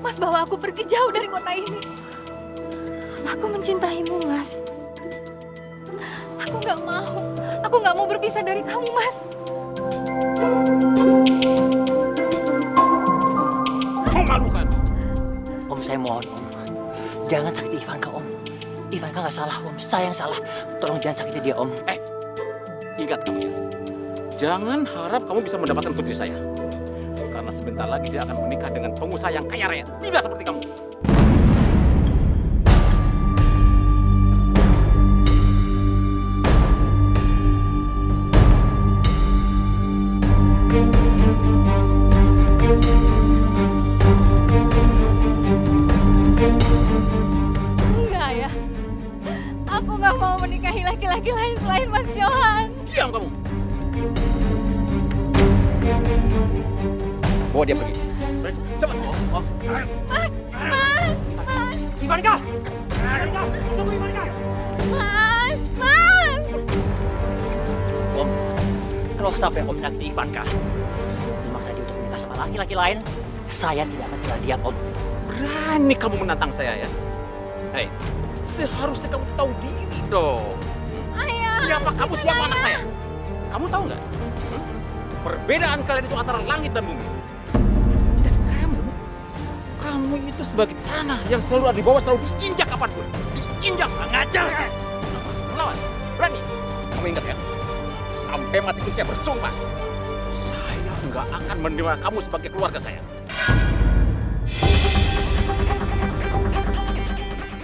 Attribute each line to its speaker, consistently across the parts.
Speaker 1: Mas bawa aku pergi jauh dari kota ini. Aku mencintaimu, Mas. Aku nggak mau berpisah dari kamu, Mas.
Speaker 2: Memalukan.
Speaker 3: Om, saya mohon, Om. Jangan sakiti Ivanka, Om. Ivanka nggak salah, Om. Saya yang salah. Tolong jangan sakiti dia, Om.
Speaker 2: Ingat kamu ya. Jangan harap kamu bisa mendapatkan putri saya. Karena sebentar lagi dia akan menikah dengan pengusaha yang kaya raya. Tidak seperti kamu.
Speaker 1: Enggak ya. Aku nggak mau menikahi laki-laki lain selain Mas Johan.
Speaker 2: Diam kamu. Bawa dia pergi. Cepat.
Speaker 1: Mas.
Speaker 3: Ivanka!
Speaker 1: Tunggu Ivanka. Mas.
Speaker 3: Om, kalau sampai Om menyakiti Ivanka, memaksa dia untuk menikah sama laki-laki lain, saya tidak akan tinggal diam, Om.
Speaker 2: Berani kamu menantang saya ya? Hei, seharusnya kamu tahu diri dong.
Speaker 1: Ayah.
Speaker 2: Siapa kamu, siapa anak saya? Kamu tahu nggak? Perbedaan kalian itu antara langit dan bumi. Dan kamu itu sebagai tanah yang selalu ada di bawah, selalu diinjak kapanpun. Diinjak, ngajar. Melawan, berani. Kamu ingat ya? Sampai mati pun saya bersumpah. Saya nggak akan menerima kamu sebagai keluarga saya.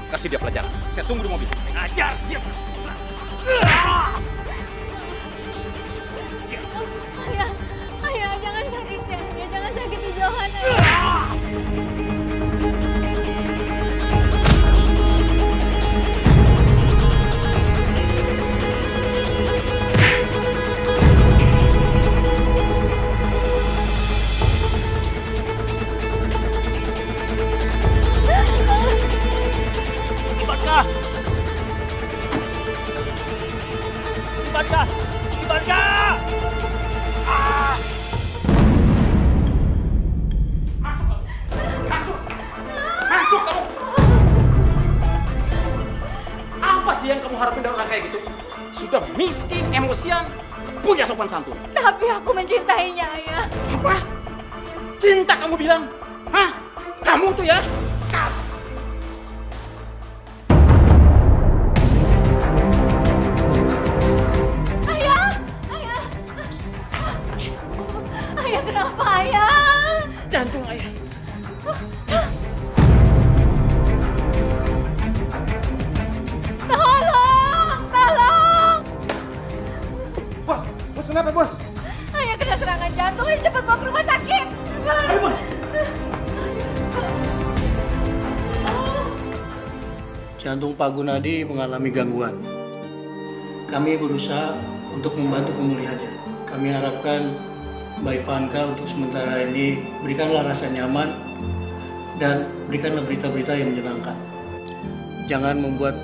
Speaker 2: Kasih dia pelajaran. Saya tunggu di mobil. Ngajar.
Speaker 1: Ayah, jangan sakiti Ayah, jangan sakiti Johan. Ayah.
Speaker 3: Ivanka!
Speaker 2: Masuk kamu! Apa sih yang kamu harapin dari orang kayak gitu? Sudah miskin, emosian, punya sopan santun.
Speaker 1: Tapi aku mencintainya, Ayah.
Speaker 2: Apa? Cinta kamu bilang? Hah? Kamu tuh ya?
Speaker 1: Ayah, kenapa Ayah?
Speaker 2: Jantung ayah.
Speaker 1: Tolong!
Speaker 4: Bos kenapa bos?
Speaker 1: Ayah kena serangan jantung, ayo cepat bawa ke rumah sakit.
Speaker 4: Ayo bos.
Speaker 5: Jantung Pak Gunadi mengalami gangguan. Kami berusaha untuk membantu pemulihannya. Kami harapkan Mbak Ivanka untuk sementara ini berikanlah rasa nyaman dan berikanlah berita-berita yang menyenangkan. Jangan membuat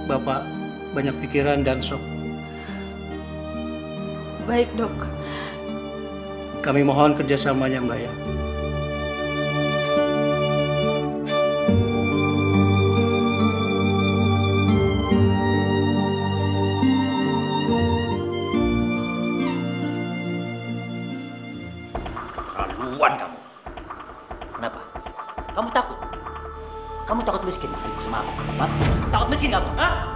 Speaker 5: Bapak banyak pikiran dan shock.
Speaker 1: Baik, Dok.
Speaker 5: Kami mohon kerjasamanya, Mbak ya.
Speaker 3: Keterlaluan kamu. Kenapa? Kamu takut? Kamu takut miskin ibu sama aku? Hah? Takut miskin kamu? Hah?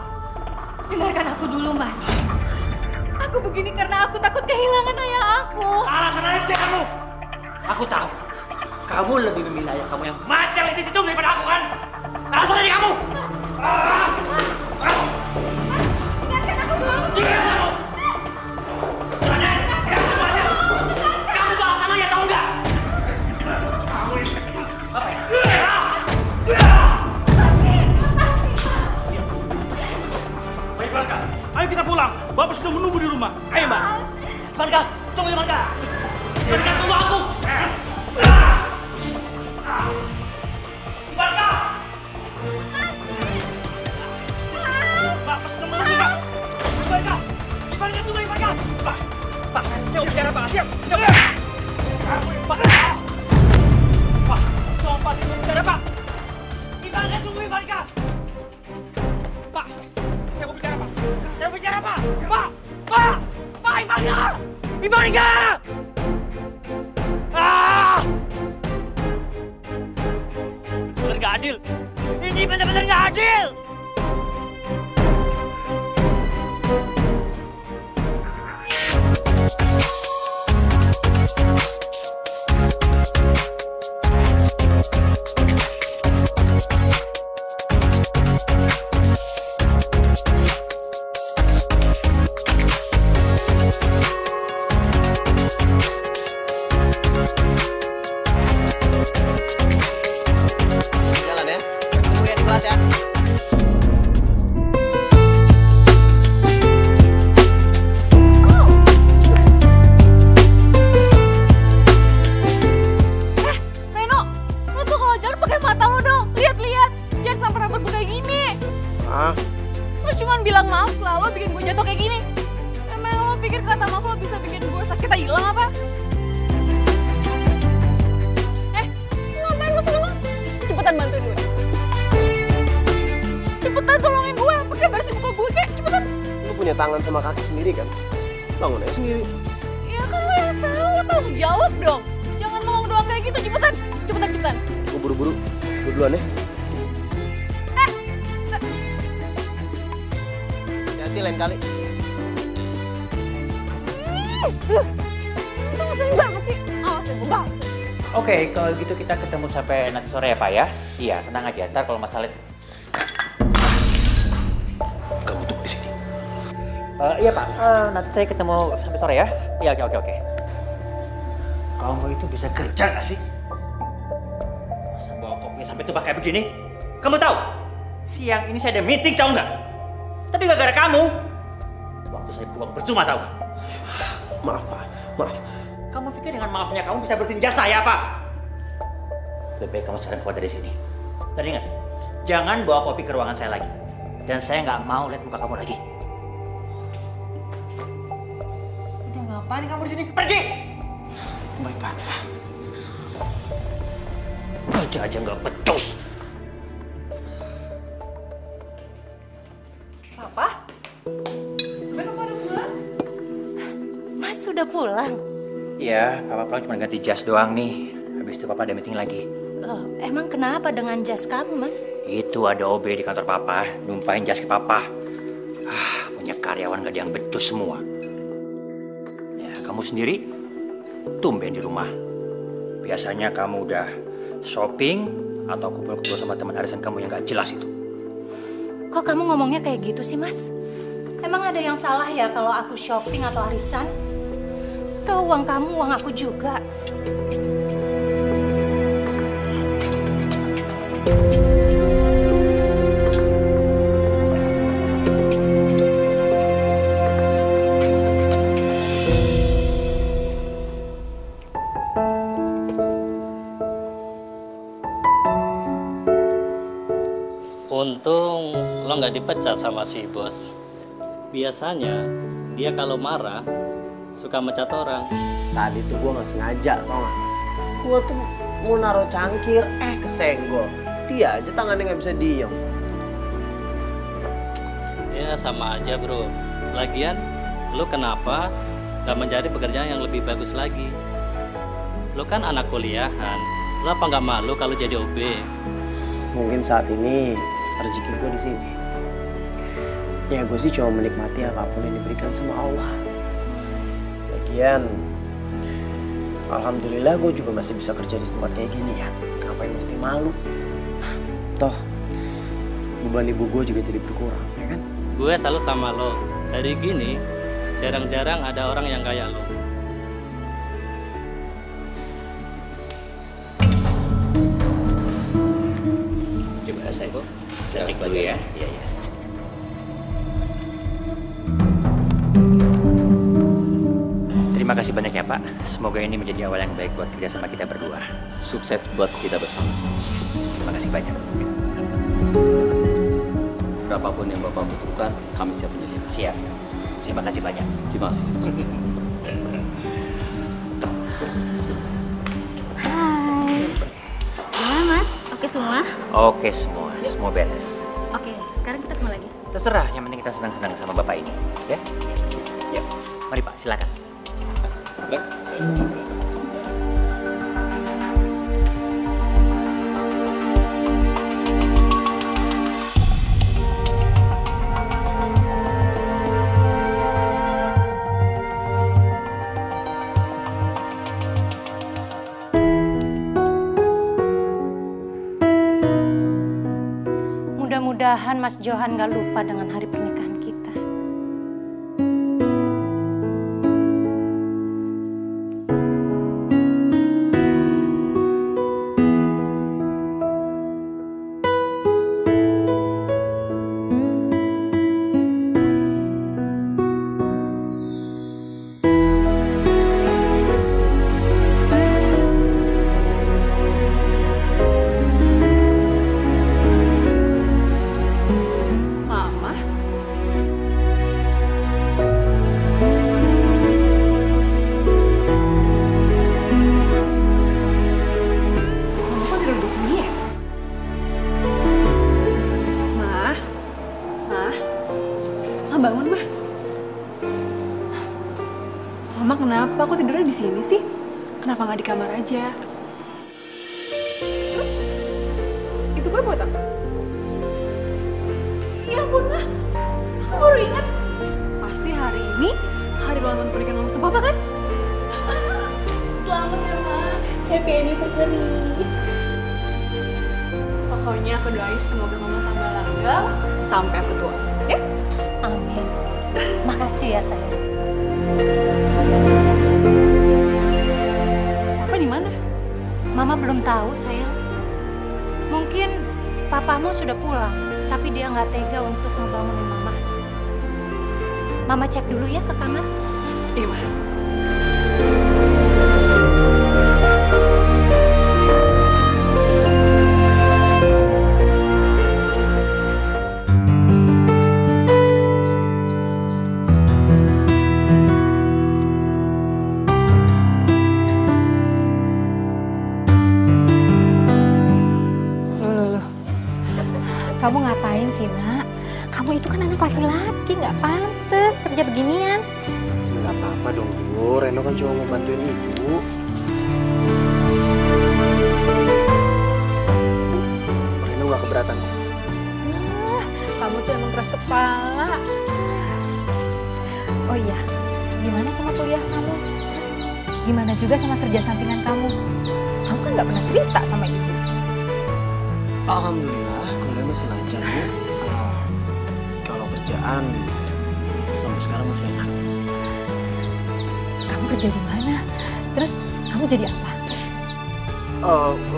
Speaker 1: Dengarkan aku dulu, Mas. Aku begini karena aku takut kehilangan ayah aku.
Speaker 3: Alasan aja kamu. Aku tahu. Kamu lebih memilih ayah kamu yang macam di situ daripada aku kan? Alasan aja kamu.
Speaker 1: Dengarkan aku dulu.
Speaker 3: Diam kamu. Kamu tuh alasan aja tahu nggak? Apa ya?
Speaker 4: Baik Ivanka, ayo kita pulang. Bapak sudah menunggu di rumah. Ayo Mbak.
Speaker 3: Ivanka, tunggu Ivanka. Ivanka, tunggu aku. Ivanka!
Speaker 4: Bapak sudah menunggu Pak.
Speaker 3: Ivanka! Ivanka, tunggu Ivanka! Pak, saya mau bicara Pak. Siap, siap. Pak, tolong benar-benar nggak adil. Ini benar-benar nggak adil.
Speaker 6: Jalan ya. Tunggu ya di kelas ya.
Speaker 1: Reno, lo tuh kalau jalan pakai mata lo dong. Lihat-lihat, jangan sampai rambut gue kayak gini.
Speaker 6: Ah,
Speaker 1: Lo cuma bilang maaf lah, lo bikin gue jatuh kayak gini. Emang lo pikir kata maaf lo bisa bikin gue sakit tak hilang apa? Lo ngapain lo semua? Cepetan bantuin gue. Cepetan tolongin gue, pakai bersih muka gue kayak cepetan.
Speaker 6: lu punya tangan sama kaki sendiri kan? Bangun aja sendiri.
Speaker 1: Ya kan lo yang salah, tanggung jawab dong. Jangan ngomong doang kayak gitu, cepetan. Cepetan.
Speaker 6: Gue buru-buru. Gue duluan ya. Hati-hati lain kali.
Speaker 1: Itu ngeselin banget sih. Awas ya, gue balas.
Speaker 3: Oke, kalau gitu kita ketemu sampai nanti sore ya Pak ya. Iya, tenang aja. Ntar kalau masalah
Speaker 6: Kamu tunggu di sini.
Speaker 3: iya Pak, nanti saya ketemu sampai sore ya. Iya, oke. Kamu itu bisa kerja nggak sih? Masa bawa kopi sampai tumpah kayak begini? Kamu tahu? Siang ini saya ada meeting, tahu nggak? Tapi gara-gara kamu, waktu saya buang percuma, tahu nggak?
Speaker 6: Maaf Pak, maaf.
Speaker 3: Kamu pikir dengan maafnya kamu bisa bersihin jas saya, Pak? Lebih baik kamu sekarang keluar dari sini. Dan ingat, jangan bawa kopi ke ruangan saya lagi. Dan saya nggak mau lihat muka kamu lagi. Udah ngapain kamu di sini? Pergi!
Speaker 6: Baik Pak.
Speaker 3: Kerja aja nggak becus.
Speaker 1: Papa? Belum pada pulang? Mas sudah pulang?
Speaker 3: Iya, Papa pulang cuma ganti jas doang nih. Habis itu Papa ada meeting lagi.
Speaker 1: Loh, emang kenapa dengan jas kamu, Mas?
Speaker 3: Itu ada OB di kantor Papa, numpahin jas ke Papa. Punya karyawan gak ada yang becus semua. Ya, kamu sendiri tumben di rumah. Biasanya kamu udah shopping atau kumpul-kumpul sama teman arisan kamu yang gak jelas itu.
Speaker 7: Kok kamu ngomongnya kayak gitu sih, Mas? Emang ada yang salah ya kalau aku shopping atau arisan? Tuh uang kamu, uang aku juga.
Speaker 8: Untung lo nggak dipecat sama si bos. Biasanya dia kalau marah suka mecat orang.
Speaker 6: Tadi tuh gue nggak sengaja, tau nggak? Gue tuh mau naruh cangkir, kesenggol. Dia aja tangannya nggak bisa diem.
Speaker 8: Ya sama aja bro. Lagian lo kenapa nggak mencari pekerjaan yang lebih bagus lagi? Lo kan anak kuliahan. Lo apa nggak malu kalau jadi OB?
Speaker 6: Mungkin saat ini rezeki gue di sini. Ya gue sih cuma menikmati apapun yang diberikan sama Allah. Lagian, alhamdulillah gue juga masih bisa kerja di tempat kayak gini ya. Ngapain mesti malu? Toh, beban ibu gue juga jadi berkurang, ya kan?
Speaker 8: Gue selalu sama lo. Hari gini jarang-jarang ada orang yang kayak lo.
Speaker 3: Coba saya cek dulu ya. Iya. Terima kasih banyak ya Pak. Semoga ini menjadi awal yang baik buat kerjasama kita berdua.
Speaker 9: Sukses buat kita bersama.
Speaker 3: Terima kasih banyak.
Speaker 9: Berapapun yang Bapak butuhkan, kami siap menyediakan.
Speaker 3: Siap. Terima kasih banyak.
Speaker 9: Terima kasih.
Speaker 7: Hai. Gimana, Mas? Oke semua?
Speaker 3: Oke semua beres.
Speaker 7: Oke, sekarang kita kemana lagi?
Speaker 3: Terserah, yang penting kita senang-senang sama Bapak ini, ya?
Speaker 7: Sip.
Speaker 3: Ya. Mari Pak, silakan.
Speaker 7: Mudah-mudahan Mas Johan gak lupa dengan hari pernikahan kita.
Speaker 10: Bangun, Mah. Mama, kenapa aku tidurnya di sini sih? Kenapa nggak di kamar aja? Terus, itu kue buat apa? Ya ampun, Mah. Aku baru ingat. Pasti hari ini hari ulang tahun pernikahan Mama sama Papa, kan? Selamat ya, Mah. Happy anniversary. Pokoknya aku doain semoga Mama tambah langgang sampai aku tua, ya?
Speaker 7: Amin. Makasih ya sayang.
Speaker 10: Papa di mana?
Speaker 7: Mama belum tahu sayang. Mungkin papamu sudah pulang, tapi dia nggak tega untuk ngebangunin mama. Mama cek dulu ya ke kamar.
Speaker 10: Iya, Ma.
Speaker 1: Kamu ngapain sih, Nak? Kamu itu kan anak laki-laki, nggak pantas kerja beginian.
Speaker 6: Nggak apa-apa dong, Bu. Reno kan cuma mau bantuin Ibu. Reno nggak keberatan.
Speaker 1: Nah, kamu tuh emang keras kepala. Oh iya, gimana sama kuliah kamu? Terus gimana juga sama kerja sampingan kamu? Kamu kan nggak pernah cerita sama Ibu.
Speaker 6: Alhamdulillah, kuliah masih lancar, Bu. Kalau kerjaan, sampai sekarang masih enak.
Speaker 1: Kamu kerja di mana? Terus kamu jadi apa?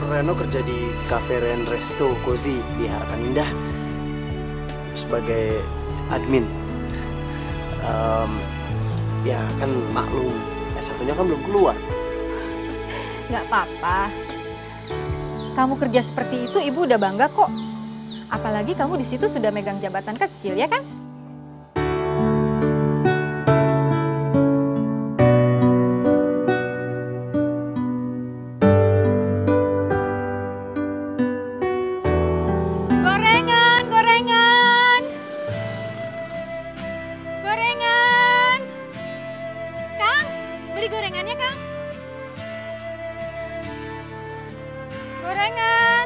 Speaker 6: Reno kerja di Cafe Ren Resto Cozy di Harapan Indah sebagai admin. Ya kan maklum, S1-nya kan belum keluar.
Speaker 1: Nggak apa-apa. Kamu kerja seperti itu, Ibu udah bangga kok. Apalagi kamu di situ sudah megang jabatan kecil, ya kan? Gorengan, gorengan. Gorengan. Kang, beli gorengannya, Kang. Gorengan.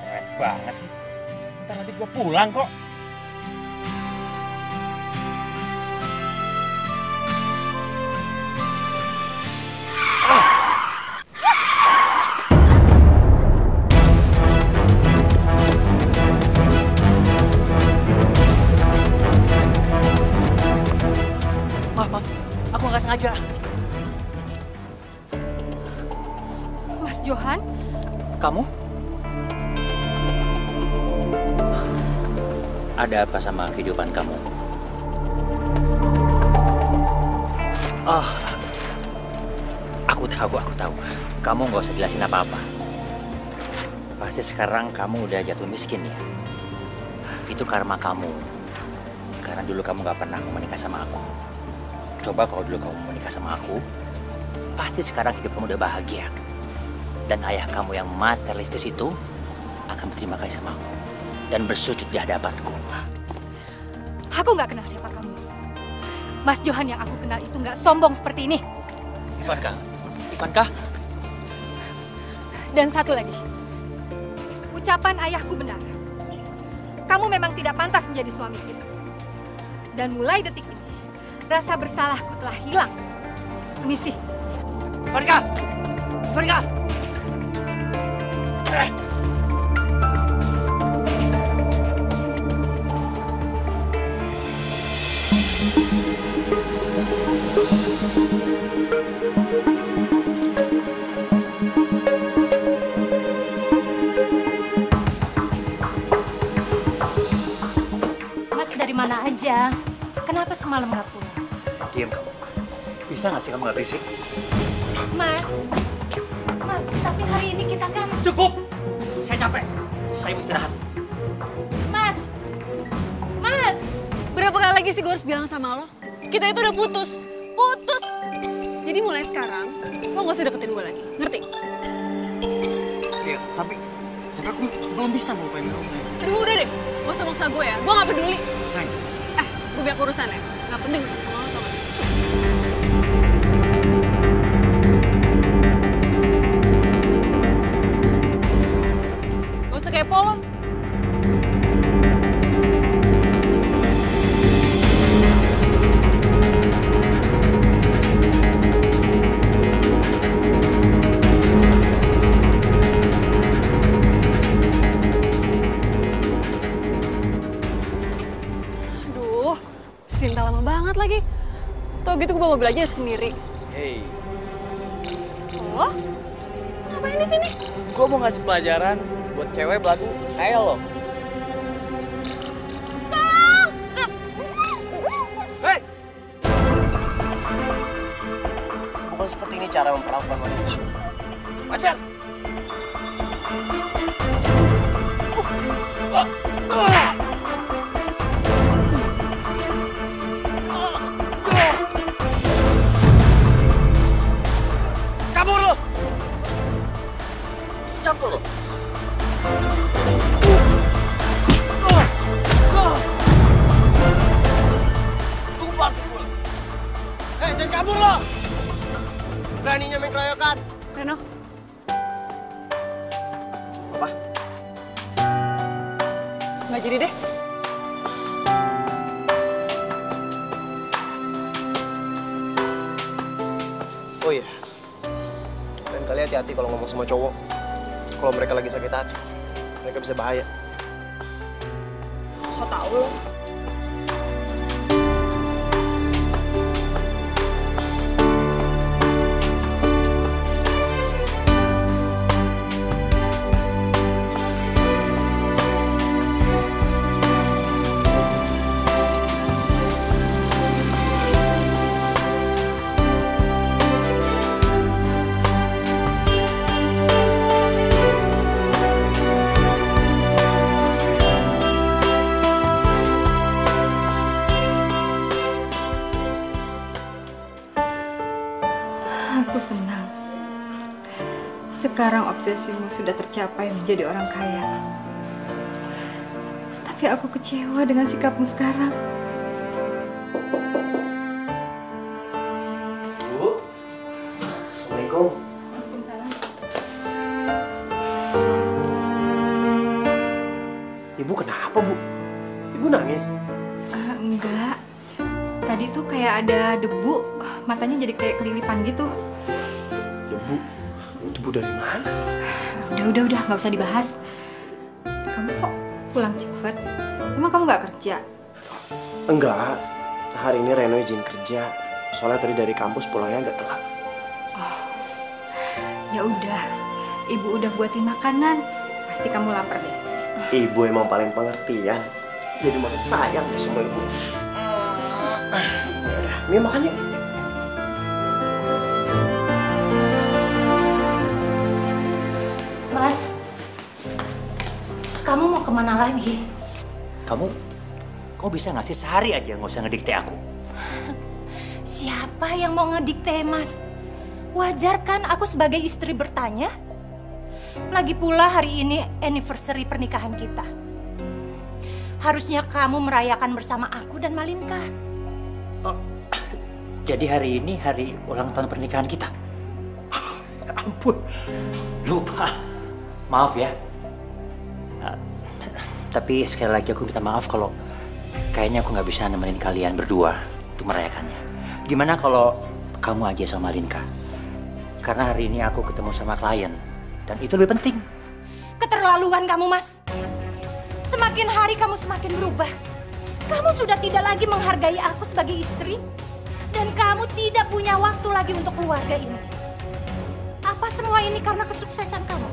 Speaker 3: Keren banget sih. Ntar nanti gua pulang kok.
Speaker 6: Maaf, aku nggak sengaja.
Speaker 1: Mas Johan?
Speaker 3: Kamu?
Speaker 9: Ada apa sama kehidupan kamu?
Speaker 3: Aku tahu. Kamu nggak usah jelasin apa-apa. Pasti sekarang kamu udah jatuh miskin ya. Itu karma kamu. Karena dulu kamu nggak pernah mau menikah sama aku. Coba kalau dulu kamu mau menikah sama aku, pasti sekarang hidup kamu udah bahagia. Dan ayah kamu yang materialistis itu akan berterima kasih sama aku dan bersujud di hadapanku.
Speaker 1: Aku nggak kenal siapa kamu. Mas Johan yang aku kenal itu nggak sombong seperti ini.
Speaker 3: Ivanka.
Speaker 1: Dan satu lagi, ucapan ayahku benar. kamu memang tidak pantas menjadi suami Ibu. Dan mulai detik ini, rasa bersalahku telah hilang. Permisi.
Speaker 3: Farika! Farika!
Speaker 7: Mas dari mana aja? Kenapa semalam nggak pulang?
Speaker 3: Diam kamu. Bisa nggak sih kamu nggak berisik?
Speaker 7: Mas, tapi hari ini kita kan...
Speaker 3: Cukup! Saya capek. Saya mau istirahat.
Speaker 7: Mas!
Speaker 10: Berapa kali lagi sih gue harus bilang sama lo? Kita itu udah putus. Putus! Jadi mulai sekarang, lo gak usah deketin gue lagi. Ngerti?
Speaker 6: Ya, tapi aku belum bisa ngelupain kamu, sayang.
Speaker 10: Aduh, udah deh. Gak usah maksa gue ya. Gue gak peduli.
Speaker 6: Sayang.
Speaker 10: Gue biar urusan ya. Gak penting urusan sama lo, tau gak? Gak usah kepo lo. Sinta lama banget lagi. Tau gitu gue bawa mobil aja sendiri.
Speaker 9: Hei,
Speaker 10: Oh? Ngapain di sini?
Speaker 9: gue mau ngasih pelajaran buat cewek belagu kayak lo.
Speaker 10: Tolong!
Speaker 6: Hei! Bukan seperti ini cara memperlakukan wanita.
Speaker 9: Pacar!
Speaker 6: Kabur lo! Campur lo! Tunggu palsu gue. Hei, jangan kabur lo! Beraninya main keroyokan.
Speaker 10: Reno,
Speaker 6: Apa?
Speaker 10: nggak jadi deh.
Speaker 6: Oh iya. Lain kali hati-hati kalau ngomong sama cowok. Kalau mereka lagi sakit hati, mereka bisa bahaya.
Speaker 10: So tau lo.
Speaker 1: Aku senang. Sekarang obsesimu sudah tercapai menjadi orang kaya. Tapi aku kecewa dengan sikapmu sekarang.
Speaker 6: Bu, Assalamualaikum.
Speaker 1: Waalaikumsalam.
Speaker 6: Ibu kenapa, Bu? Ibu nangis?
Speaker 1: Enggak. Tadi tuh kayak ada debu, matanya jadi kayak kelilipan gitu.
Speaker 6: Debu? Debu dari mana?
Speaker 1: Udah, nggak usah dibahas. Kamu kok pulang cepet? Emang kamu nggak kerja?
Speaker 6: Enggak. Hari ini Reno izin kerja. Soalnya tadi dari kampus pulangnya agak telat.
Speaker 1: Oh, ya udah. Ibu udah buatin makanan. Pasti kamu lapar deh.
Speaker 6: Ibu emang paling pengertian. Jadi makin sayang deh sama ibu. Ya udah, Mia makan yuk.
Speaker 7: Mas, kamu mau kemana lagi?
Speaker 3: Kamu bisa nggak sih sehari aja nggak usah ngedikte aku?
Speaker 7: Siapa yang mau ngedikte, Mas? Wajar kan aku sebagai istri bertanya? Lagi pula hari ini anniversary pernikahan kita. Harusnya kamu merayakan bersama aku dan Malinka.
Speaker 3: Oh, jadi hari ini hari ulang tahun pernikahan kita? Ya ampun, lupa. Maaf ya. Tapi sekali lagi aku minta maaf kalau kayaknya aku nggak bisa nemenin kalian berdua untuk merayakannya. Gimana kalau kamu aja sama Linka? Karena hari ini aku ketemu sama klien dan itu lebih penting.
Speaker 7: Keterlaluan kamu, Mas. Semakin hari kamu semakin berubah. Kamu sudah tidak lagi menghargai aku sebagai istri. Dan kamu tidak punya waktu lagi untuk keluarga ini. Apa semua ini karena kesuksesan kamu?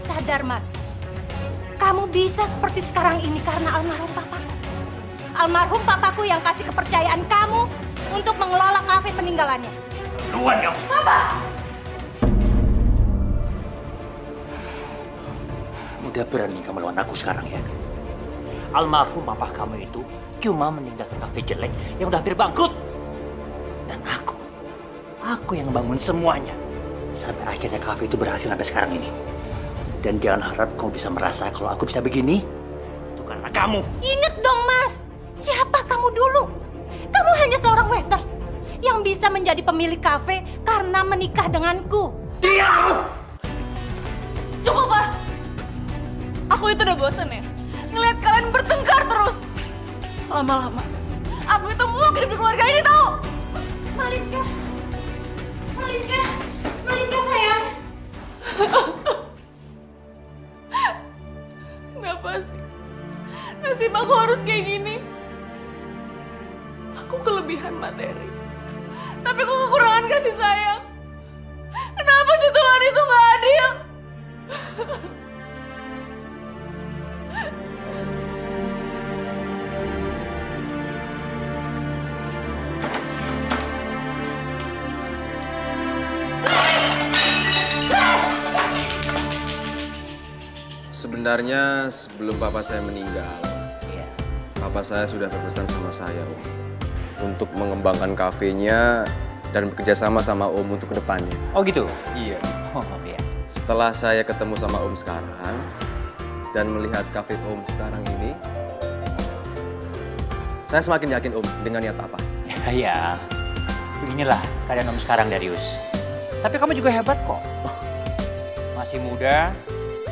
Speaker 7: Sadar, Mas. Kamu bisa seperti sekarang ini karena almarhum papaku. Almarhum papaku yang kasih kepercayaan kamu untuk mengelola kafe peninggalannya.
Speaker 3: Luan kamu.
Speaker 7: Papa!
Speaker 3: Udah berani kamu lawan aku sekarang ya? Almarhum papa kamu itu cuma meninggalkan kafe jelek yang udah hampir bangkrut. Dan aku yang bangun semuanya. Sampai akhirnya kafe itu berhasil sampai sekarang ini. Dan jangan harap kamu bisa merasa kalau aku bisa begini. Itu karena kamu.
Speaker 7: Ingat dong, Mas. Siapa kamu dulu? Kamu hanya seorang waiters yang bisa menjadi pemilik kafe karena menikah denganku.
Speaker 3: Diam!
Speaker 10: Cukup, Pak. Aku itu udah bosen ya. Ngeliat kalian bertengkar terus. Lama-lama, aku itu muak hidup di keluarga ini, tau?
Speaker 7: Malinka. Malinka. Malinka, sayang.
Speaker 10: Kenapa sih? Nasib aku harus kayak gini. Aku kelebihan materi. Tapi aku kekurangan kasih sayang. Kenapa sih Tuhan itu gak adil?
Speaker 11: Sebenarnya sebelum papa saya meninggal, papa saya sudah berpesan sama saya, Om, untuk mengembangkan kafenya dan bekerja sama Om untuk kedepannya.
Speaker 3: Oh gitu?
Speaker 11: Iya.
Speaker 3: Oh iya.
Speaker 11: Setelah saya ketemu sama Om sekarang dan melihat kafe Om sekarang ini, saya semakin yakin Om dengan niat apa.
Speaker 3: Ya, beginilah keadaan Om sekarang, Darius. Tapi kamu juga hebat kok. Masih muda,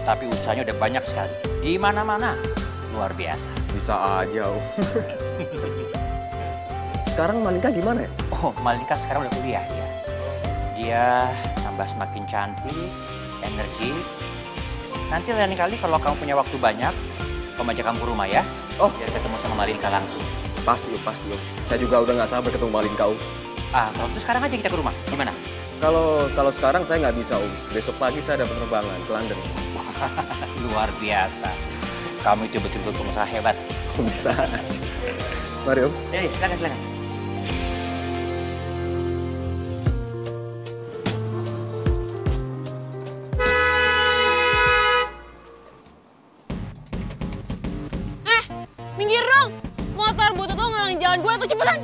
Speaker 3: tapi usahanya udah banyak sekali. Di mana-mana. Luar biasa.
Speaker 11: Bisa aja, Om. Sekarang Malinka gimana ya?
Speaker 3: Oh, Malinka sekarang udah kuliah ya. Dia tambah semakin cantik, energi. Nanti lain kali kalau kamu punya waktu banyak, Om ajak kamu ke rumah ya.
Speaker 11: Oh.
Speaker 3: Biar ketemu sama Malinka langsung.
Speaker 11: Pasti, Om. Saya juga udah nggak sabar ketemu Malinka, Om.
Speaker 3: Kalau itu sekarang aja kita ke rumah. Gimana?
Speaker 11: Kalau sekarang saya nggak bisa, Om. Besok pagi saya ada penerbangan ke London.
Speaker 3: Luar biasa. Kamu itu betul-betul pengusaha hebat.
Speaker 11: Bisa. Mari, Om.
Speaker 3: Ya, silakan.
Speaker 10: Minggir dong! Motor butut lo ngalangin jalan gue tuh, cepetan!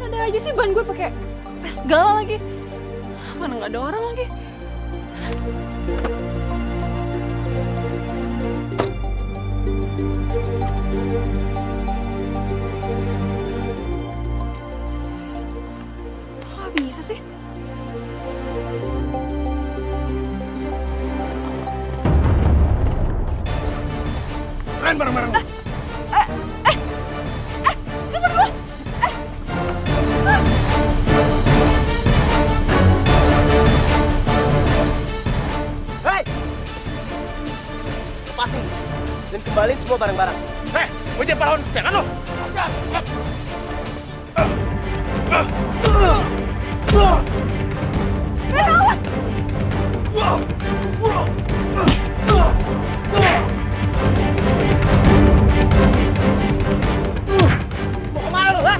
Speaker 10: Ada aja sih ban gue pakai pes segala lagi. Mana nggak ada orang lagi. Kok bisa sih?
Speaker 4: Keren bareng-bareng.
Speaker 6: Lepasin dan kembaliin semua barang-barang.
Speaker 2: Mau jadi pahlawan kesiangan lo?
Speaker 10: Awas!
Speaker 6: Mau kemana lu, ha?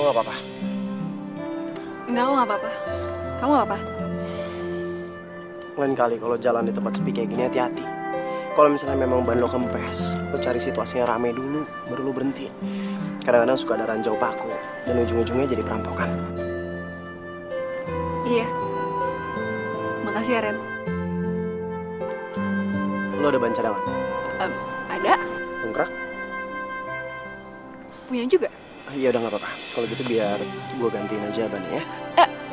Speaker 6: Gue gak apa-apa.
Speaker 10: Enggak, aku gak apa-apa. Kamu gak apa?
Speaker 6: Lain kali kalau jalan di tempat sepi kayak gini hati-hati. Kalau misalnya memang ban lo kempes, lo cari situasinya rame dulu, baru lo berhenti. Kadang-kadang suka ada ranjau paku, dan ujung-ujungnya jadi perampokan.
Speaker 10: Iya. Makasih ya, Ren.
Speaker 6: Lo ada ban cadangan?
Speaker 10: Ada.
Speaker 6: Bengkrak?
Speaker 10: Punya juga.
Speaker 6: Iya udah gak apa-apa. Kalau gitu biar gue gantiin aja bannya ya.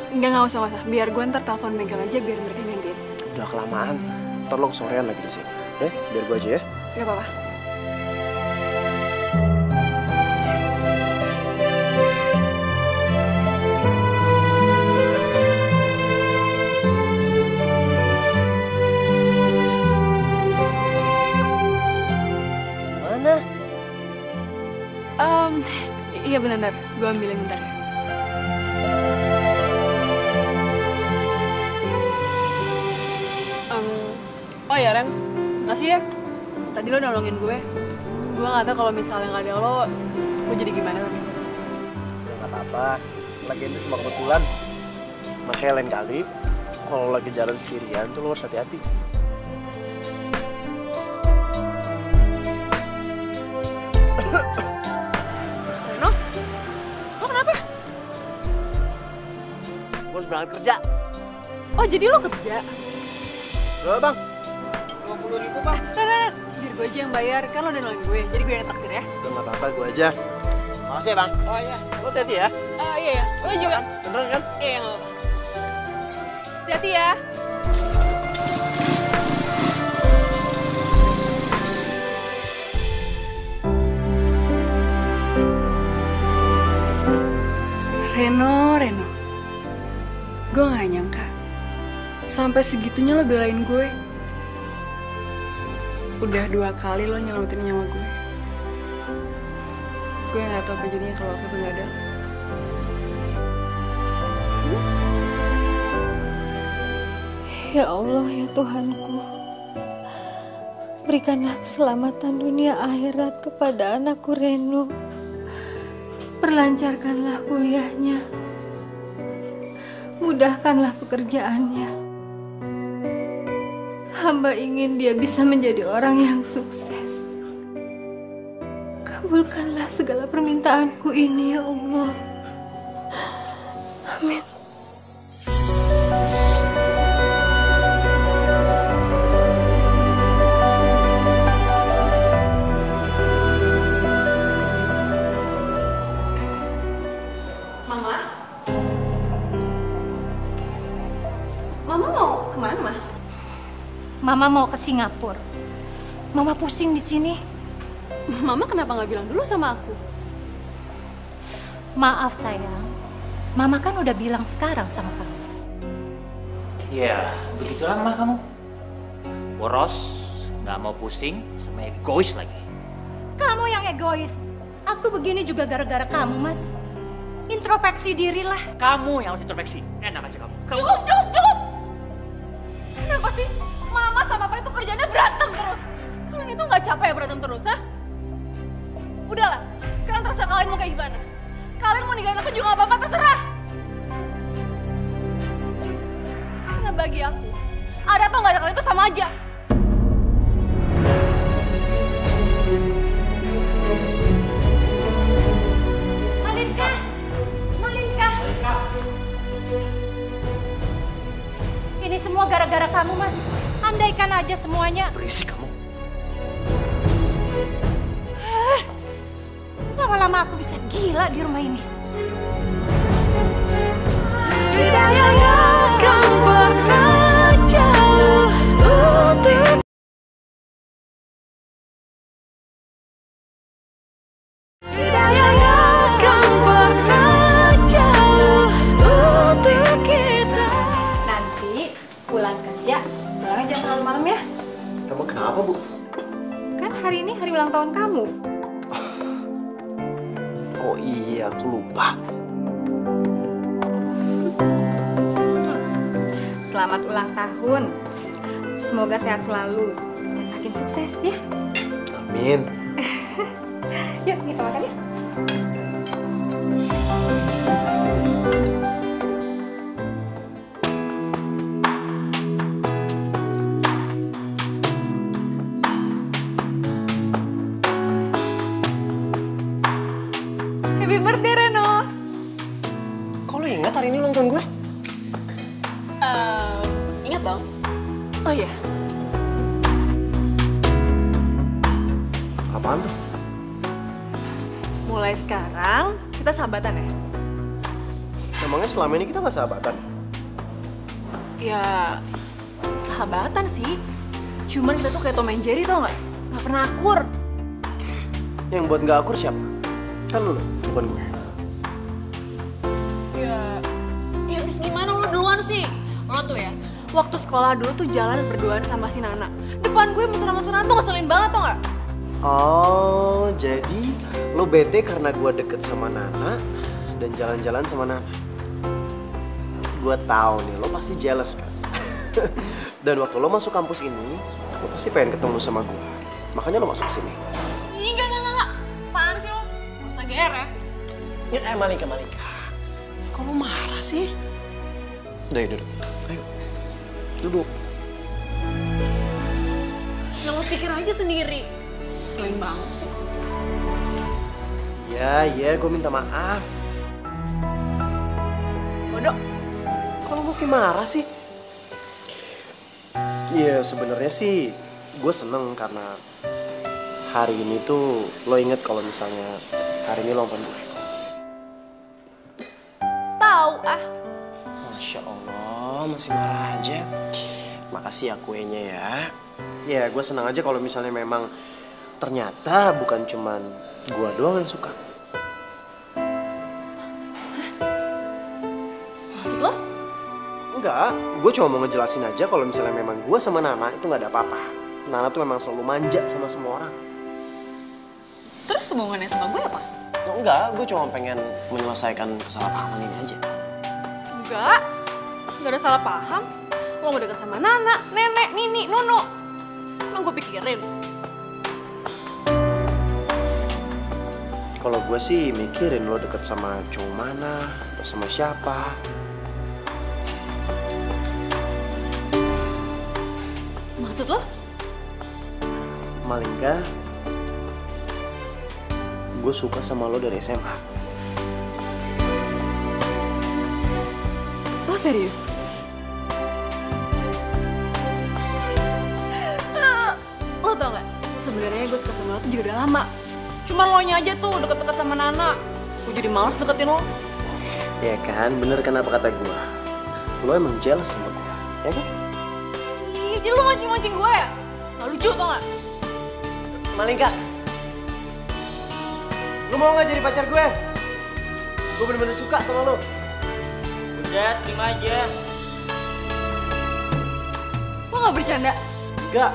Speaker 10: Nggak usah. Biar gue ntar telepon Megal aja biar mereka gantiin.
Speaker 6: Udah kelamaan. Ntar lo kesorean lagi di sini. Biar gue aja ya.
Speaker 10: Gak apa-apa.
Speaker 6: Mana?
Speaker 10: Iya benar. Gue ambilin bentar ya. Oh ya Ren, makasih ya. Tadi lo nolongin gue. Gue gak tau kalau misalnya gak ada lo, gue jadi gimana tadi.
Speaker 6: Ya gak apa-apa. Lagi ini cuma kebetulan. Makanya lain kali, kalau lagi jalan sendirian tuh lo harus hati-hati.
Speaker 10: Reno, lo kenapa?
Speaker 6: Gue harus berangkat kerja.
Speaker 10: Oh jadi lo kerja?
Speaker 6: Berapa bang?
Speaker 10: 50.000 bang. Ren, biar gue aja yang bayar, kan lo udah nolongin gue, jadi gue yang traktir ya.
Speaker 6: Udah gak apa-apa, gue aja. Makasih ya bang.
Speaker 10: Oh iya.
Speaker 6: Lo hati-hati ya.
Speaker 10: Iya. Lo juga.
Speaker 6: Beneran kan?
Speaker 10: Iya, gak apa-apa. Hati-hati ya. Reno. Gue gak nyangka. Sampai segitunya lo belain gue. Udah 2 kali lo nyelamatin nyawa gue. Gue gak tau apa jadinya kalau aku tuh gak ada.
Speaker 12: Ya Allah ya Tuhanku, berikanlah keselamatan dunia akhirat kepada anakku Reno. Perlancarkanlah kuliahnya, mudahkanlah pekerjaannya. Hamba ingin dia bisa menjadi orang yang sukses. Kabulkanlah segala permintaanku ini ya Allah. Amin.
Speaker 10: Mama mau kemana, Ma?
Speaker 7: Mama mau ke Singapura. Mama pusing di sini.
Speaker 10: Mama kenapa nggak bilang dulu sama aku?
Speaker 7: Maaf sayang, Mama kan udah bilang sekarang sama kamu.
Speaker 3: Ya, begitulah mah kamu. Boros, nggak mau pusing, sama egois lagi.
Speaker 7: Kamu yang egois. Aku begini juga gara-gara kamu, Mas. Introspeksi dirilah.
Speaker 3: Kamu yang harus introspeksi. Enak aja kamu.
Speaker 10: Cukup! Kenapa sih Mama sama Papa itu kerjanya berantem terus? Kalian itu nggak capek ya berantem terus, ha? Udahlah, sekarang terserah kalian mau kayak gimana. Kalian mau ninggalin aku juga nggak apa-apa, terserah. Karena bagi aku, ada atau nggak ada kalian itu sama aja.
Speaker 7: Malinka. Ini semua gara-gara kamu, Mas. Andaikan aja semuanya.
Speaker 3: Berisik kamu.
Speaker 7: Lama-lama aku bisa gila di rumah ini.
Speaker 1: Nanti pulang kerja, pulangnya jangan terlalu malam ya.
Speaker 6: Emang kenapa, Bu?
Speaker 1: Kan hari ini hari ulang tahun kamu.
Speaker 6: Oh iya, aku lupa.
Speaker 1: Selamat ulang tahun. Semoga sehat selalu dan makin sukses ya.
Speaker 6: Amin.
Speaker 1: Yuk kita makan ya.
Speaker 10: Happy birthday, Reno.
Speaker 6: Kok lo ingat hari ini ulang tahun gue?
Speaker 10: Ingat dong. Oh iya.
Speaker 6: Apaan tuh?
Speaker 10: Mulai sekarang kita sahabatan ya?
Speaker 6: Emangnya selama ini kita nggak sahabatan?
Speaker 10: Ya, sahabatan sih. Cuman kita tuh kayak Tom and Jerry, tau nggak? Nggak pernah akur.
Speaker 6: Yang buat nggak akur siapa? Kan lo, bukan gue.
Speaker 10: Ya habis gimana lo duluan sih? Lo tuh ya, waktu sekolah dulu tuh jalan berduaan sama si Nana. Depan gue mesra-mesraan tuh ngeselin banget, tau nggak?
Speaker 6: Oh, jadi lo bete karena gue deket sama Nana dan jalan-jalan sama Nana. Gue tahu nih, lo pasti jealous kan? Dan waktu lo masuk kampus ini, lo pasti pengen ketemu sama gue. Makanya lo masuk sini.
Speaker 10: Ih, enggak. Apaan sih lo? Gak usah GR ya.
Speaker 6: Ya, Malika. Kok lo marah sih? Udah, duduk. Ayo, duduk.
Speaker 10: Ya lo pikir aja sendiri. Selain banget sih.
Speaker 6: Ya, gue minta maaf.
Speaker 10: Bodoh.
Speaker 6: Kok lo masih marah sih? Ya, sebenarnya sih gue seneng karena hari ini tuh lo inget kalau misalnya hari ini ulang tahun gue.
Speaker 10: Tahu ah.
Speaker 6: Masya Allah, masih marah aja. Makasih ya kuenya ya. Ya, gue senang aja kalau misalnya memang ternyata bukan cuman gue doang yang suka.
Speaker 10: Maksud lo?
Speaker 6: Enggak, gue cuma mau ngejelasin aja kalau misalnya memang gue sama Nana itu nggak ada apa-apa. Nana tuh memang selalu manja sama semua orang.
Speaker 10: Terus hubungannya sama gue apa?
Speaker 6: Oh, enggak, gue cuma pengen menyelesaikan kesalahpahaman ini aja.
Speaker 10: Enggak ada salah paham. Lo gak deket sama Nana, Nenek, Nini, Nunu. Emang gue pikirin.
Speaker 6: Kalau gue sih mikirin lo deket sama cowok mana atau sama siapa.
Speaker 10: Maksud lo?
Speaker 6: Malingga, gue suka sama lo dari SMA.
Speaker 10: Lo serius? Lo tau gak? Sebenarnya gue suka sama lo tuh juga udah lama. Cuman lo nya aja tuh deket-deket sama Nana. Gue jadi males deketin lo.
Speaker 6: Ya kan, bener kan apa kata gue. Lo emang jealous sama gue, ya kan?
Speaker 10: Ih, jadi lo mancing-mancing gue ya? Gak lucu tau gak?
Speaker 6: Malingga, lo mau gak jadi pacar gue? Gue bener-bener suka sama lo.
Speaker 3: Udah, terima aja.
Speaker 10: Lo gak bercanda?
Speaker 6: Enggak.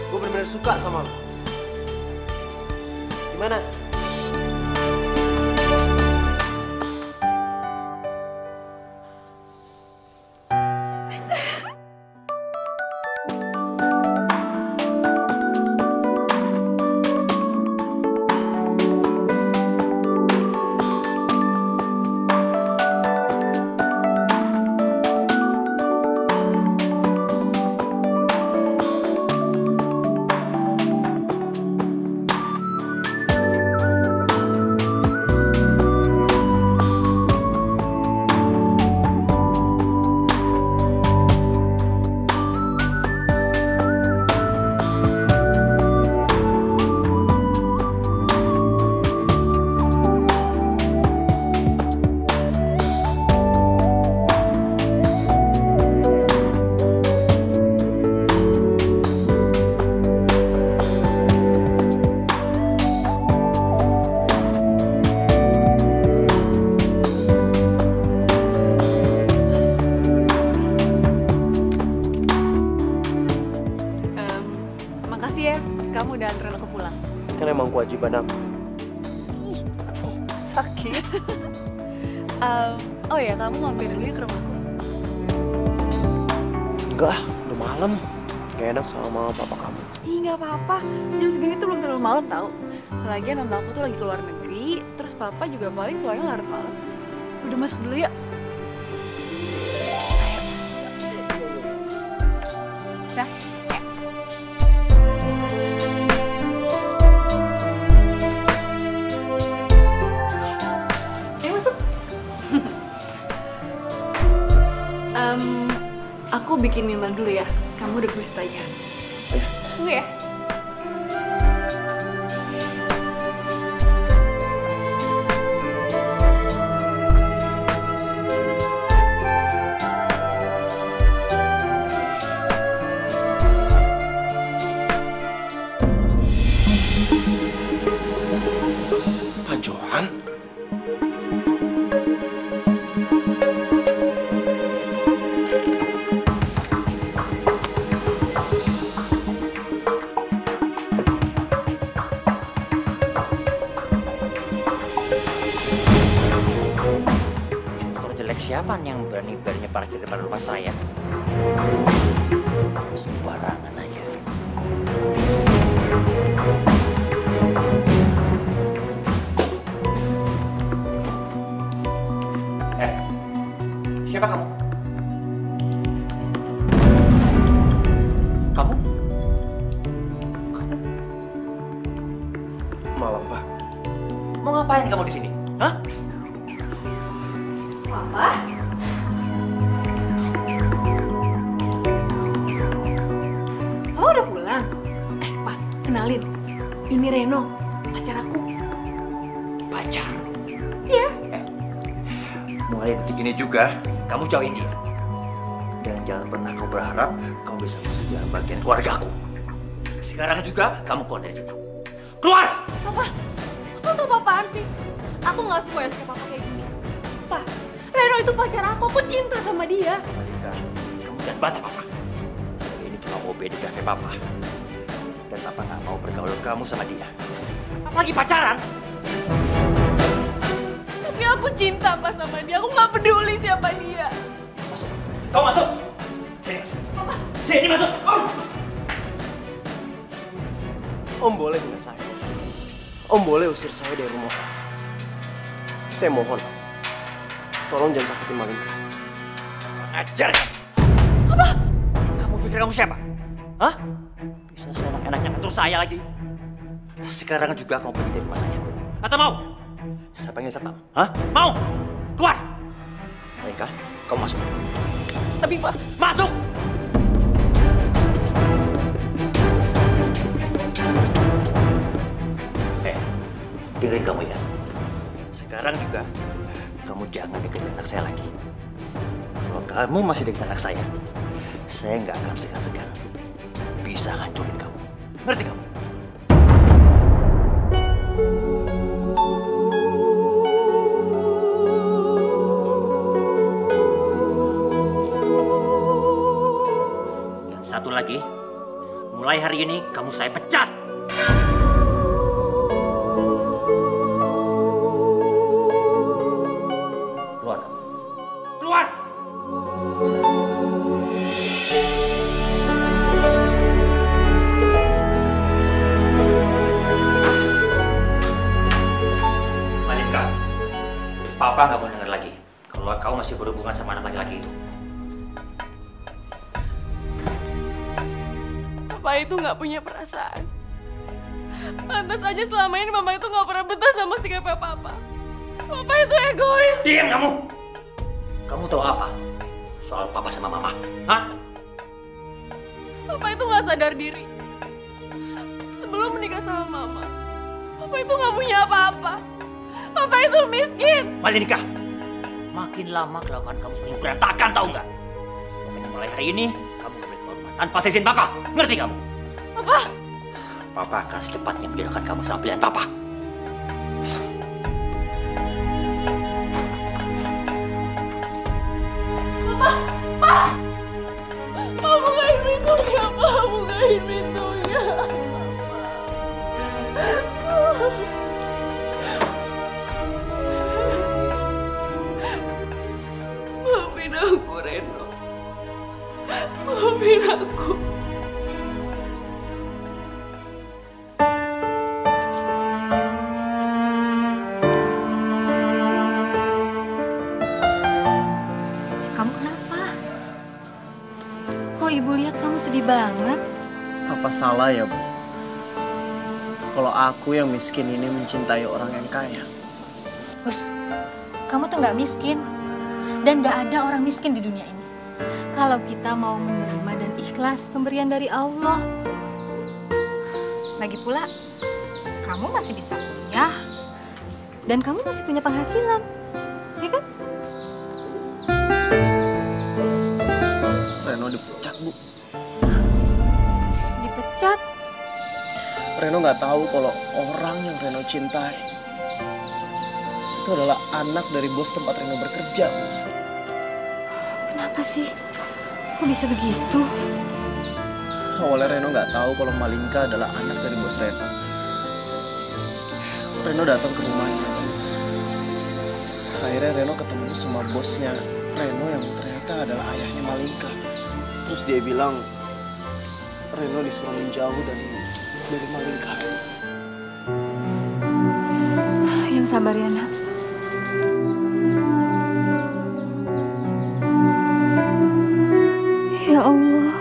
Speaker 6: Gue bener-bener suka sama lo. Gimana?
Speaker 10: kamu udah anterin aku pulang.
Speaker 6: Kan emang kewajiban aku. Ih, aduh, sakit.
Speaker 10: Oh ya, kamu mampir dulu ya ke rumahku.
Speaker 6: Enggak, udah malam. Gak enak sama mama papa kamu.
Speaker 10: Ih, nggak apa-apa. Jam segini tuh belum terlalu malam tau. Lagian mama aku tuh lagi keluar negeri, terus papa juga paling pulangnya larut malam. Udah masuk dulu ya.
Speaker 1: Dah.
Speaker 10: bikin minuman dulu ya. Kamu udah gusta aja. Tunggu ya.
Speaker 6: Pak Johan?
Speaker 3: Motor jelek siapa yang berani parkir depan rumah saya? Sembarangan aja. Siapa kamu? Kamu?
Speaker 6: Malam, Pak.
Speaker 3: Mau ngapain kamu di sini? Hah?
Speaker 10: Papa? Oh, udah pulang? Pak, kenalin. Ini Reno, pacar aku.
Speaker 3: Pacar?
Speaker 10: Iya.
Speaker 3: Mulai detik ini juga, kamu jauhin dia. Dan jangan pernah kau berharap kamu bisa masuk dalam bagian keluargaku. Sekarang juga kamu keluar dari sini. Keluar!
Speaker 10: Papa tuh apaan sih? Aku nggak suka ya sama papa kayak gini. Pak, Reno itu pacar aku cinta sama dia.
Speaker 3: Malika, kamu jangan bantah papa. Ini cuma OB di kafe papa. Dan papa nggak mau bergaul kamu sama dia. Apalagi pacaran.
Speaker 10: Tapi aku cinta Pak sama dia, aku nggak peduli siapa dia.
Speaker 3: Masuk. Kau masuk. Sini masuk.
Speaker 10: Papa.
Speaker 3: Sini masuk.
Speaker 6: Om boleh hina saya. Om boleh usir saya dari rumah. Saya mohon, tolong jangan sakiti Malika.
Speaker 3: Ajar kamu. Apa? Kamu pikir kamu siapa? Hah? Bisa seenak-enaknya ngatur saya lagi. Sekarang juga kamu pergi dari rumah saya. Atau mau? Saya panggil satpam. Hah? Mau? Keluar! Malika, kamu masuk.
Speaker 10: Tapi Pak...
Speaker 3: Masuk! Dengerin kamu ya. Sekarang juga, kamu jangan deketin anak saya lagi. Kalau kamu masih deketin anak saya nggak akan segan-segan bisa hancurin kamu. Ngerti kamu? Dan satu lagi, mulai hari ini kamu saya pecat. Papa nggak mau denger lagi kalau kau masih berhubungan sama anak laki-laki itu.
Speaker 10: Papa itu nggak punya perasaan. Pantas aja selama ini Mama itu nggak pernah betah sama sikapnya Papa. Papa itu egois.
Speaker 3: Diam kamu! Kamu tahu apa soal Papa sama Mama? Hah?
Speaker 10: Papa itu nggak sadar diri. Sebelum menikah sama Mama, Papa itu nggak punya apa-apa. Papa itu miskin.
Speaker 3: Malika, makin lama kelakuan kamu semakin berantakan, tahu nggak? Pokoknya mulai hari ini, kamu nggak boleh keluar rumah tanpa izin Papa. Ngerti kamu?
Speaker 10: Papa?
Speaker 3: Papa akan secepatnya menjodohkan kamu sama pilihan Papa.
Speaker 10: Papa! Pak! Pak, bukain pintunya, Pak. Bukain pintunya. Maafin aku, Reno. Maafin aku.
Speaker 1: Kamu kenapa? Kok Ibu lihat kamu sedih banget?
Speaker 6: Apa salah ya, Bu? Kalau aku yang miskin ini mencintai orang yang kaya.
Speaker 1: Gus, kamu tuh nggak miskin. Dan nggak ada orang miskin di dunia ini. kalau kita mau menerima dan ikhlas pemberian dari Allah. Lagi pula, kamu masih bisa kuliah dan kamu masih punya penghasilan, ya kan?
Speaker 6: Reno dipecat, Bu.
Speaker 1: Dipecat?
Speaker 6: Reno nggak tahu kalau orang yang Reno cintai itu adalah anak dari bos tempat Reno bekerja.
Speaker 1: Kenapa sih? Kok bisa begitu?
Speaker 6: Awalnya Reno nggak tahu kalau Malinka adalah anak dari bos Reno. Reno datang ke rumahnya. Akhirnya Reno ketemu sama bosnya Reno yang ternyata adalah ayahnya Malinka. Terus dia bilang Reno disuruh menjauh dari Malinka.
Speaker 1: Yang sabar ya, Nak. Ya Allah,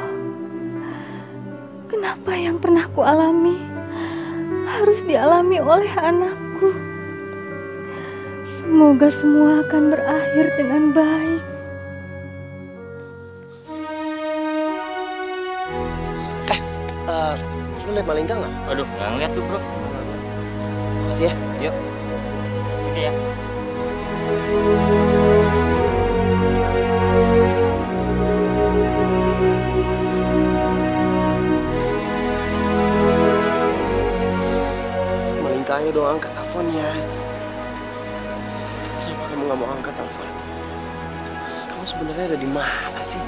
Speaker 1: kenapa yang pernah ku alami harus dialami oleh anakku? Semoga semua akan berakhir dengan baik.
Speaker 6: Lu liat Malinka nggak?
Speaker 3: Aduh, nggak ngeliat tuh, Bro.
Speaker 6: Makasih ya.
Speaker 3: Yuk. Oke ya.
Speaker 6: Malinka, ayo dong angkat teleponnya. Kenapa kamu nggak mau angkat telepon? Kamu sebenarnya ada di mana sih?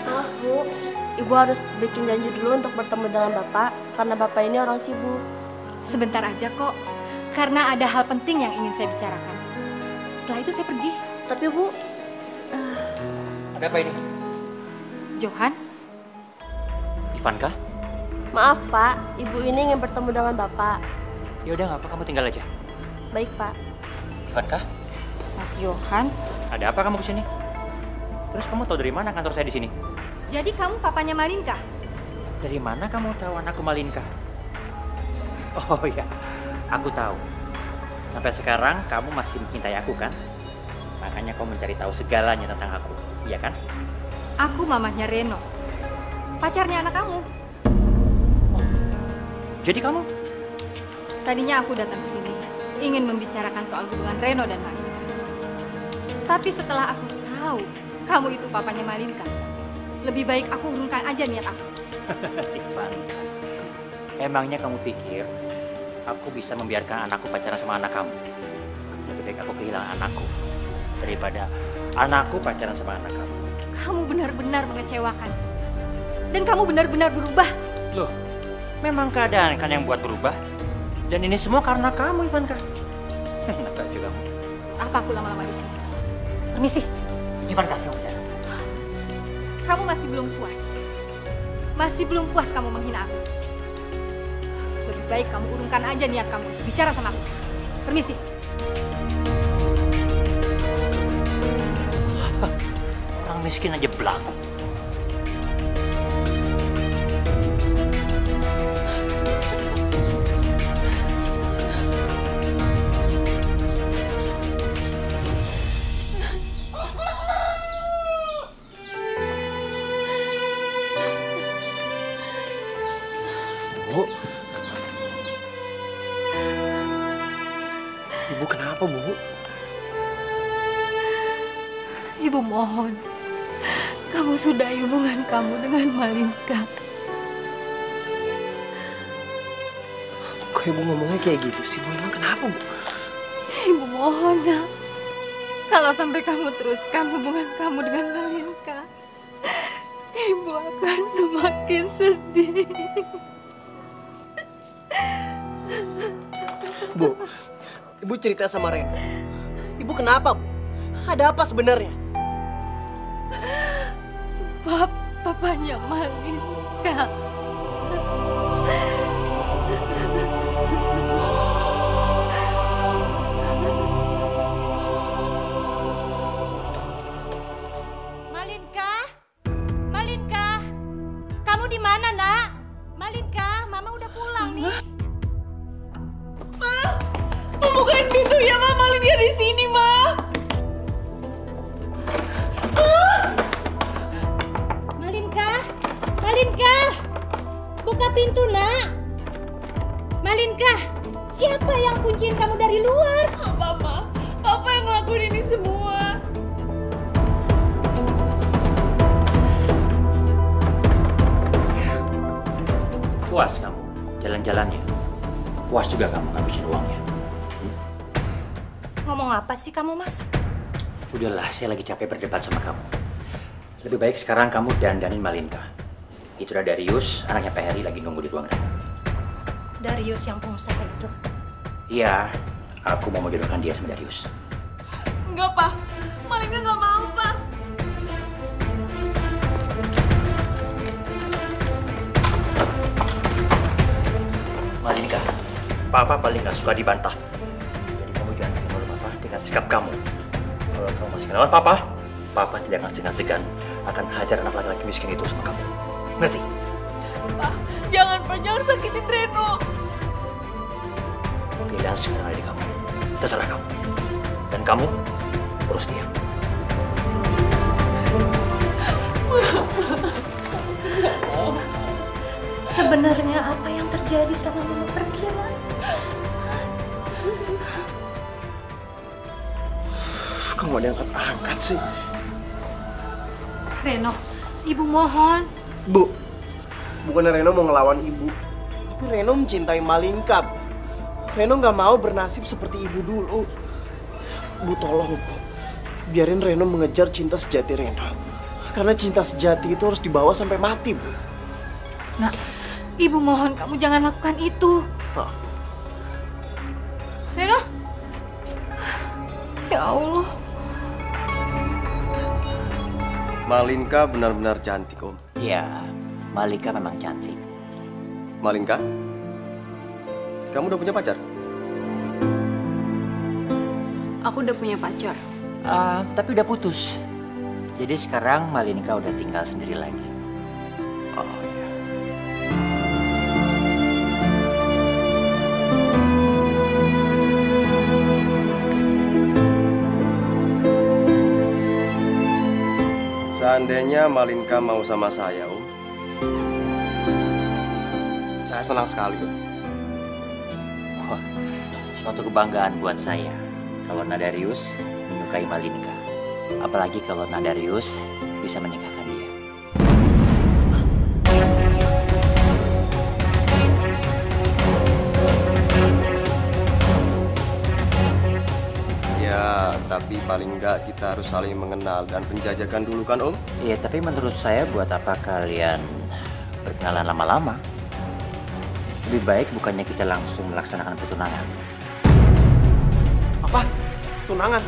Speaker 13: Maaf, Bu. Ibu harus bikin janji dulu untuk bertemu dengan Bapak, karena Bapak ini orang sibuk.
Speaker 1: Sebentar aja kok, karena ada hal penting yang ingin saya bicarakan. Setelah itu saya pergi.
Speaker 13: Tapi Bu,
Speaker 3: Ada apa ini?
Speaker 1: Johan?
Speaker 3: Ivankah?
Speaker 13: maaf Pak, Ibu ini ingin bertemu dengan Bapak.
Speaker 3: Ya udah, nggak apa, kamu tinggal aja.
Speaker 13: Baik Pak.
Speaker 3: Ivankah?
Speaker 1: Mas Johan?
Speaker 3: Ada apa kamu kesini? Terus kamu tahu dari mana kantor saya di sini?
Speaker 1: Jadi kamu papanya Malinka?
Speaker 3: Dari mana kamu tahu anakku Malinka? Oh ya, aku tahu. Sampai sekarang kamu masih mencintai aku kan? Makanya kamu mencari tahu segalanya tentang aku, iya kan?
Speaker 1: Aku mamahnya Reno, pacarnya anak kamu.
Speaker 3: Jadi kamu?
Speaker 1: Tadinya aku datang ke sini ingin membicarakan soal hubungan Reno dan Malinka. Tapi setelah aku tahu kamu itu papanya Malinka, lebih baik aku urungkan aja niat aku.
Speaker 3: Ivanka, emangnya kamu pikir aku bisa membiarkan anakku pacaran sama anak kamu? Lebih baik aku kehilangan anakku daripada anakku pacaran sama anak kamu.
Speaker 1: Kamu benar-benar mengecewakan. Dan kamu benar-benar berubah.
Speaker 3: Loh, memang keadaan kan yang buat berubah. Dan ini semua karena kamu, Ivanka. Enak aja kamu.
Speaker 1: Apa aku lama-lama di sini? Permisi.
Speaker 3: Ivanka, saya bicara.
Speaker 1: Kamu masih belum puas. Masih belum puas kamu menghina aku. Lebih baik kamu urungkan aja niat kamu bicara sama aku. Permisi.
Speaker 3: Orang miskin aja belagu.
Speaker 6: Bu, Ibu kenapa, Bu?
Speaker 12: Ibu mohon, kamu sudahi hubungan kamu dengan Malinka.
Speaker 6: Kok Ibu ngomongnya kayak gitu sih, Bu? Emang kenapa, Bu?
Speaker 12: Ibu mohon, Nak. Kalau sampai kamu teruskan hubungan kamu dengan Malinka, Ibu akan semakin sedih.
Speaker 6: Bu, Ibu cerita sama Reno. Ibu kenapa, Bu? Ada apa sebenarnya?
Speaker 12: Papanya Malinka.
Speaker 7: Malinka? Malinka? Kamu di mana, Nak? Malinka, Mama udah pulang nih.
Speaker 10: Ma, bukain pintu ya, Ma. Malinka di sini, Ma.
Speaker 7: pintu, Nak. Malinka, siapa yang kunciin kamu dari luar?
Speaker 10: Mama, Papa yang ngelakuin ini semua.
Speaker 3: Puas kamu jalan-jalannya? Puas juga kamu ngabisin uangnya?
Speaker 7: Ngomong apa sih kamu, Mas?
Speaker 3: Udahlah, saya lagi capek berdebat sama kamu. Lebih baik sekarang kamu dandanin Malinka. Itu ada Darius, anaknya Pak Heri lagi nunggu di ruang tamu.
Speaker 7: Darius yang pengusaha itu?
Speaker 3: Iya, aku mau menjodohkan dia sama Darius.
Speaker 10: Enggak, Pak. Malinka nggak mau, Pak.
Speaker 3: Malinka, Papa paling nggak suka dibantah. Jadi kamu jangan bikin malu Papa dengan sikap kamu. Kalau kamu masih ngelawan Papa, Papa tidak akan segan-segan akan hajar anak laki-laki miskin itu sama kamu. Ngerti?
Speaker 10: Pak, jangan sakitin Reno.
Speaker 3: Pilihan sekarang ada di kamu. Terserah kamu. Dan kamu urus dia.
Speaker 7: Sebenarnya apa yang terjadi sama Mama pergi, Nak?
Speaker 6: Kok nggak diangkat-angkat sih?
Speaker 1: Reno, Ibu mohon.
Speaker 6: Bu, bukannya Reno mau ngelawan ibu. Tapi Reno mencintai Malinka, Bu. Reno nggak mau bernasib seperti ibu dulu. Bu, tolong, Bu. Biarin Reno mengejar cinta sejati Reno. Karena cinta sejati itu harus dibawa sampai mati, Bu.
Speaker 1: Nak, Ibu mohon kamu jangan lakukan itu.
Speaker 6: Maaf, Bu.
Speaker 1: Reno. Ya Allah.
Speaker 11: Malinka benar-benar cantik, Om.
Speaker 3: Iya, Malinka memang cantik.
Speaker 11: Malinka, kamu udah punya pacar?
Speaker 13: Aku udah punya pacar.
Speaker 3: Tapi udah putus. Jadi sekarang Malinka udah tinggal sendiri lagi.
Speaker 11: Oh iya. Seandainya Malinka mau sama saya, Om, saya senang sekali, Om.
Speaker 3: Wah, suatu kebanggaan buat saya kalau Nadarius menyukai Malinka. Apalagi kalau Nadarius bisa menikahkan dia.
Speaker 11: Ya, tapi paling enggak kita harus saling mengenal dan penjajakan dulu kan, Om?
Speaker 3: Iya, tapi menurut saya buat apa kalian berkenalan lama-lama? Lebih baik bukannya kita langsung melaksanakan pertunangan.
Speaker 6: Apa? Tunangan?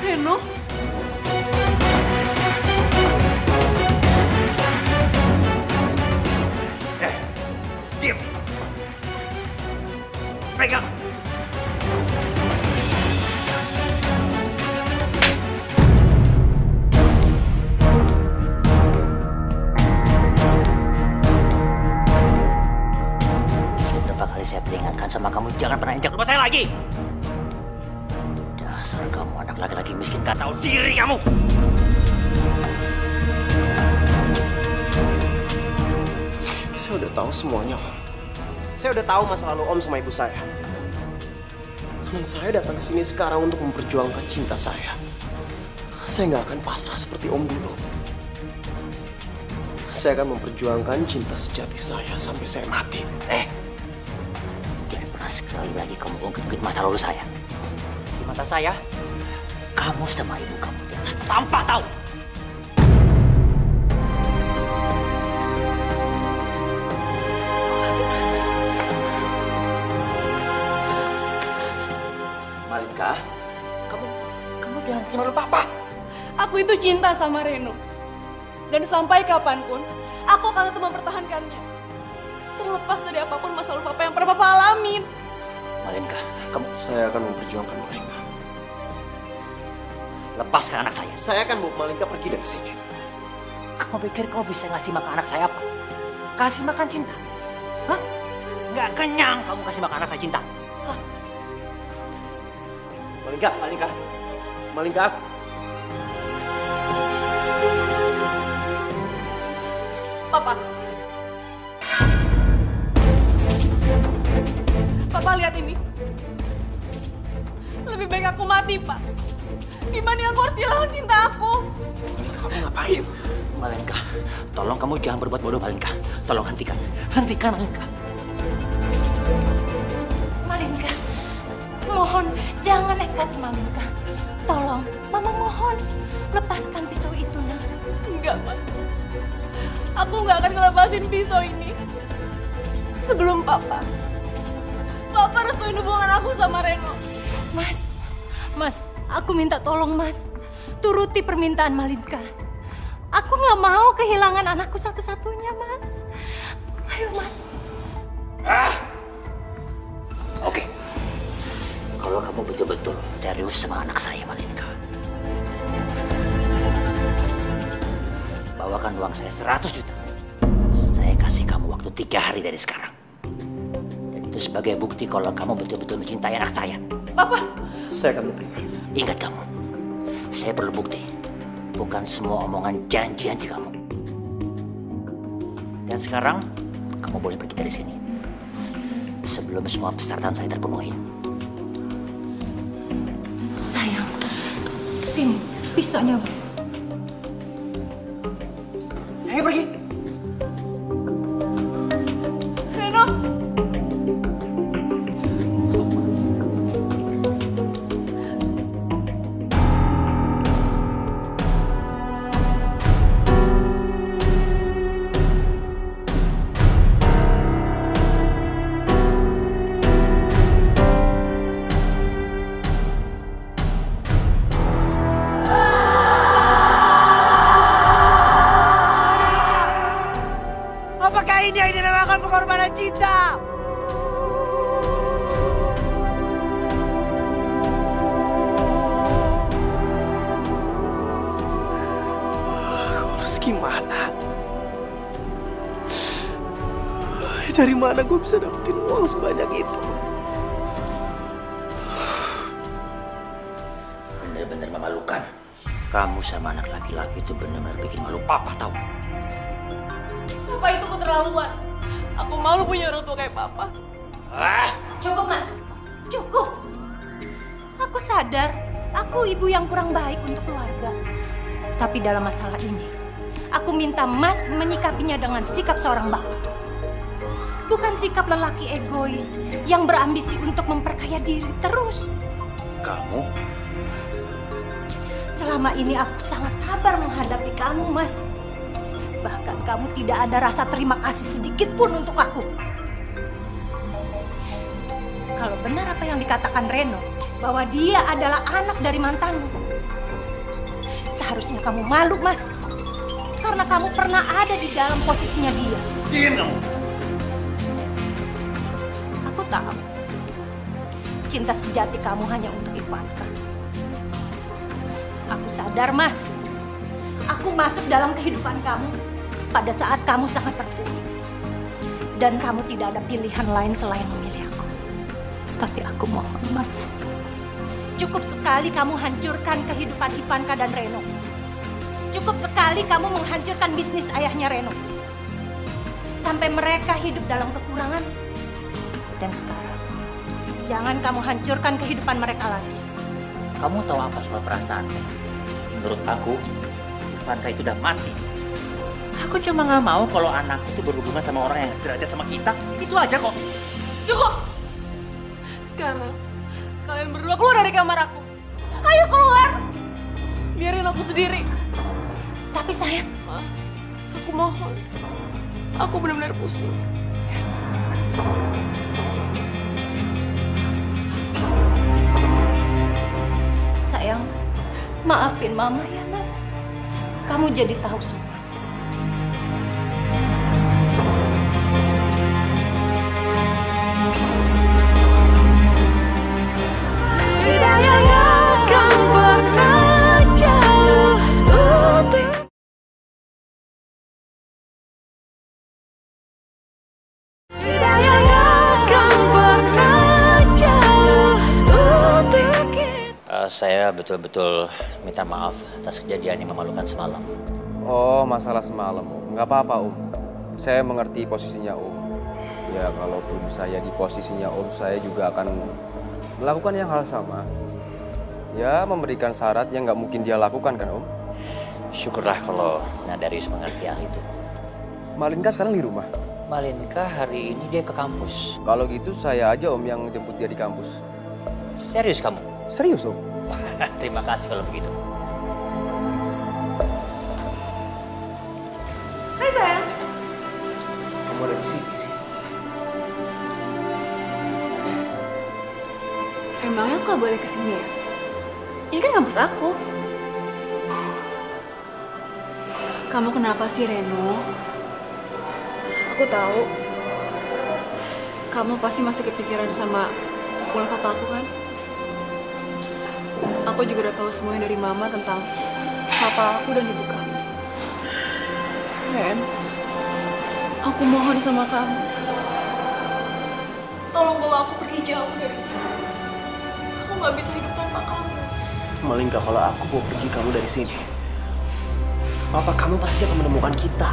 Speaker 10: Reno?
Speaker 3: Diam! Pegang! Berapa kali saya peringatkan sama kamu, jangan pernah injak rumah saya lagi! Dasar kamu anak laki-laki miskin, gak tahu diri kamu!
Speaker 6: Saya udah tahu semuanya, Om. Saya udah tahu masa lalu Om sama ibu saya. Dan saya datang ke sini sekarang untuk memperjuangkan cinta saya. Saya nggak akan pasrah seperti Om dulu. Saya akan memperjuangkan cinta sejati saya sampai saya mati.
Speaker 3: Jangan pernah sekali lagi kamu ungkit-ungkit masa lalu saya. Di mata saya, kamu sama ibu kamu adalah sampah, tahu? Malinka, kamu jangan bikin malu Papa.
Speaker 10: Aku itu cinta sama Reno. Dan sampai kapanpun, aku akan tetap mempertahankannya. Terlepas dari apapun masa lalu Papa yang pernah Papa alamin.
Speaker 3: Malinka, kamu...
Speaker 6: Saya akan memperjuangkan Malinka.
Speaker 3: Lepaskan anak saya.
Speaker 6: Saya akan bawa Malinka pergi dari sini.
Speaker 3: Kamu pikir kamu bisa ngasih makan anak saya apa? kasih makan cinta? Hah? Nggak kenyang kamu kasih makan rasa cinta? Hah? Malingka.
Speaker 10: Papa. Papa lihat ini. Lebih baik aku mati, Pak. Dibanding aku harus kehilangan cinta aku.
Speaker 3: Kamu ngapain? Malingka, tolong kamu jangan berbuat bodoh, Malingka. Tolong hentikan. Hentikan, Malingka.
Speaker 7: Malingka, mohon jangan nekat, Malingka. Tolong, Mama mohon. Lepaskan pisau itu, nak.
Speaker 10: Enggak, Pak. Aku nggak akan ngelepasin pisau ini. Sebelum Papa restuin hubungan aku sama Reno.
Speaker 7: Mas, aku minta tolong, Mas. Turuti permintaan Malingka. Aku nggak mau kehilangan anakku satu-satunya, Mas. Ayo, Mas.
Speaker 3: Oke. Kalau kamu betul-betul serius sama anak saya, Malingka, bawakan uang saya 100 juta. Saya kasih kamu waktu 3 hari dari sekarang. Dan itu sebagai bukti kalau kamu betul-betul mencintai anak saya.
Speaker 10: Papa!
Speaker 3: Saya akan bukti. Ingat kamu, saya perlu bukti. Bukan semua omongan janji-janji kamu. Dan sekarang, kamu boleh pergi dari sini. Sebelum semua persyaratan saya terpenuhi.
Speaker 7: Sayang, sini pisaunya.
Speaker 3: Ayo pergi.
Speaker 10: Reno!
Speaker 6: Apakah ini yang dinamakan pengorbanan cinta? Harus gimana? Dari mana gue bisa dapetin uang sebanyak itu?
Speaker 3: Bener-bener memalukan. Kamu sama anak laki-laki itu benar-benar bikin malu papa, tahu?
Speaker 10: Papa itu keterlaluan. Aku malu punya orang tua kayak Papa.
Speaker 7: Cukup, Mas. Cukup. Aku sadar, aku ibu yang kurang baik untuk keluarga. Tapi dalam masalah ini, aku minta Mas menyikapinya dengan sikap seorang bapak. Bukan sikap lelaki egois yang berambisi untuk memperkaya diri terus.
Speaker 3: Kamu?
Speaker 7: Selama ini aku sangat sabar menghadapi kamu, Mas. Bahkan kamu tidak ada rasa terima kasih sedikit pun untuk aku. Kalau benar apa yang dikatakan Reno, bahwa dia adalah anak dari mantanmu, seharusnya kamu malu, Mas. Karena kamu pernah ada di dalam posisinya dia.
Speaker 3: Diam kamu.
Speaker 7: Aku tahu, cinta sejati kamu hanya untuk Ivanka. Aku sadar, Mas. Aku masuk dalam kehidupan kamu pada saat kamu sangat terpuruk. Dan kamu tidak ada pilihan lain selain memilih aku. Tapi aku mohon, Mas. Cukup sekali kamu hancurkan kehidupan Ivanka dan Reno. Cukup sekali kamu menghancurkan bisnis ayahnya Reno. Sampai mereka hidup dalam kekurangan. Dan sekarang, jangan kamu hancurkan kehidupan mereka lagi.
Speaker 3: Kamu tahu apa soal perasaan? Menurut aku, Ivanka itu udah mati. Aku cuma nggak mau kalau anakku itu berhubungan sama orang yang sederajat sama kita. Itu aja kok.
Speaker 10: Cukup! Sekarang, kalian berdua keluar dari kamar aku. Ayo keluar! Biarin aku sendiri.
Speaker 7: Tapi sayang,
Speaker 10: aku mohon. Aku benar-benar pusing.
Speaker 7: sayang, maafin Mama ya, Nak. Kamu jadi tahu semua.
Speaker 3: Saya betul-betul minta maaf atas kejadian yang memalukan semalam.
Speaker 11: Oh, masalah semalam, Om. Nggak apa-apa, Om. Saya mengerti posisinya Om. Ya, kalaupun saya di posisinya Om, saya juga akan melakukan yang hal sama. Ya, memberikan syarat yang nggak mungkin dia lakukan, kan Om?
Speaker 3: Syukurlah kalau Darius mengerti hal itu.
Speaker 11: Malinka sekarang di rumah?
Speaker 3: Malinka hari ini dia ke kampus.
Speaker 11: Kalau gitu saya aja Om yang jemput dia di kampus.
Speaker 3: Serius kamu?
Speaker 11: Serius Om.
Speaker 3: Terima kasih kalau begitu.
Speaker 10: Hai sayang.
Speaker 6: Kamu ada di sini sih.
Speaker 10: Emangnya aku gak boleh kesini ya? Ini kan kampus aku. Kamu kenapa sih Reno? Aku tahu. Kamu pasti masih kepikiran sama ulah papa aku kan? Aku juga udah tahu semuanya dari mama tentang papa aku dan ibu kamu. Ren, aku mohon sama kamu. Tolong bawa aku pergi jauh dari sini. Aku nggak bisa hidup tanpa kamu.
Speaker 6: Malinka, kalau aku mau pergi kamu dari sini, papa kamu pasti akan menemukan kita.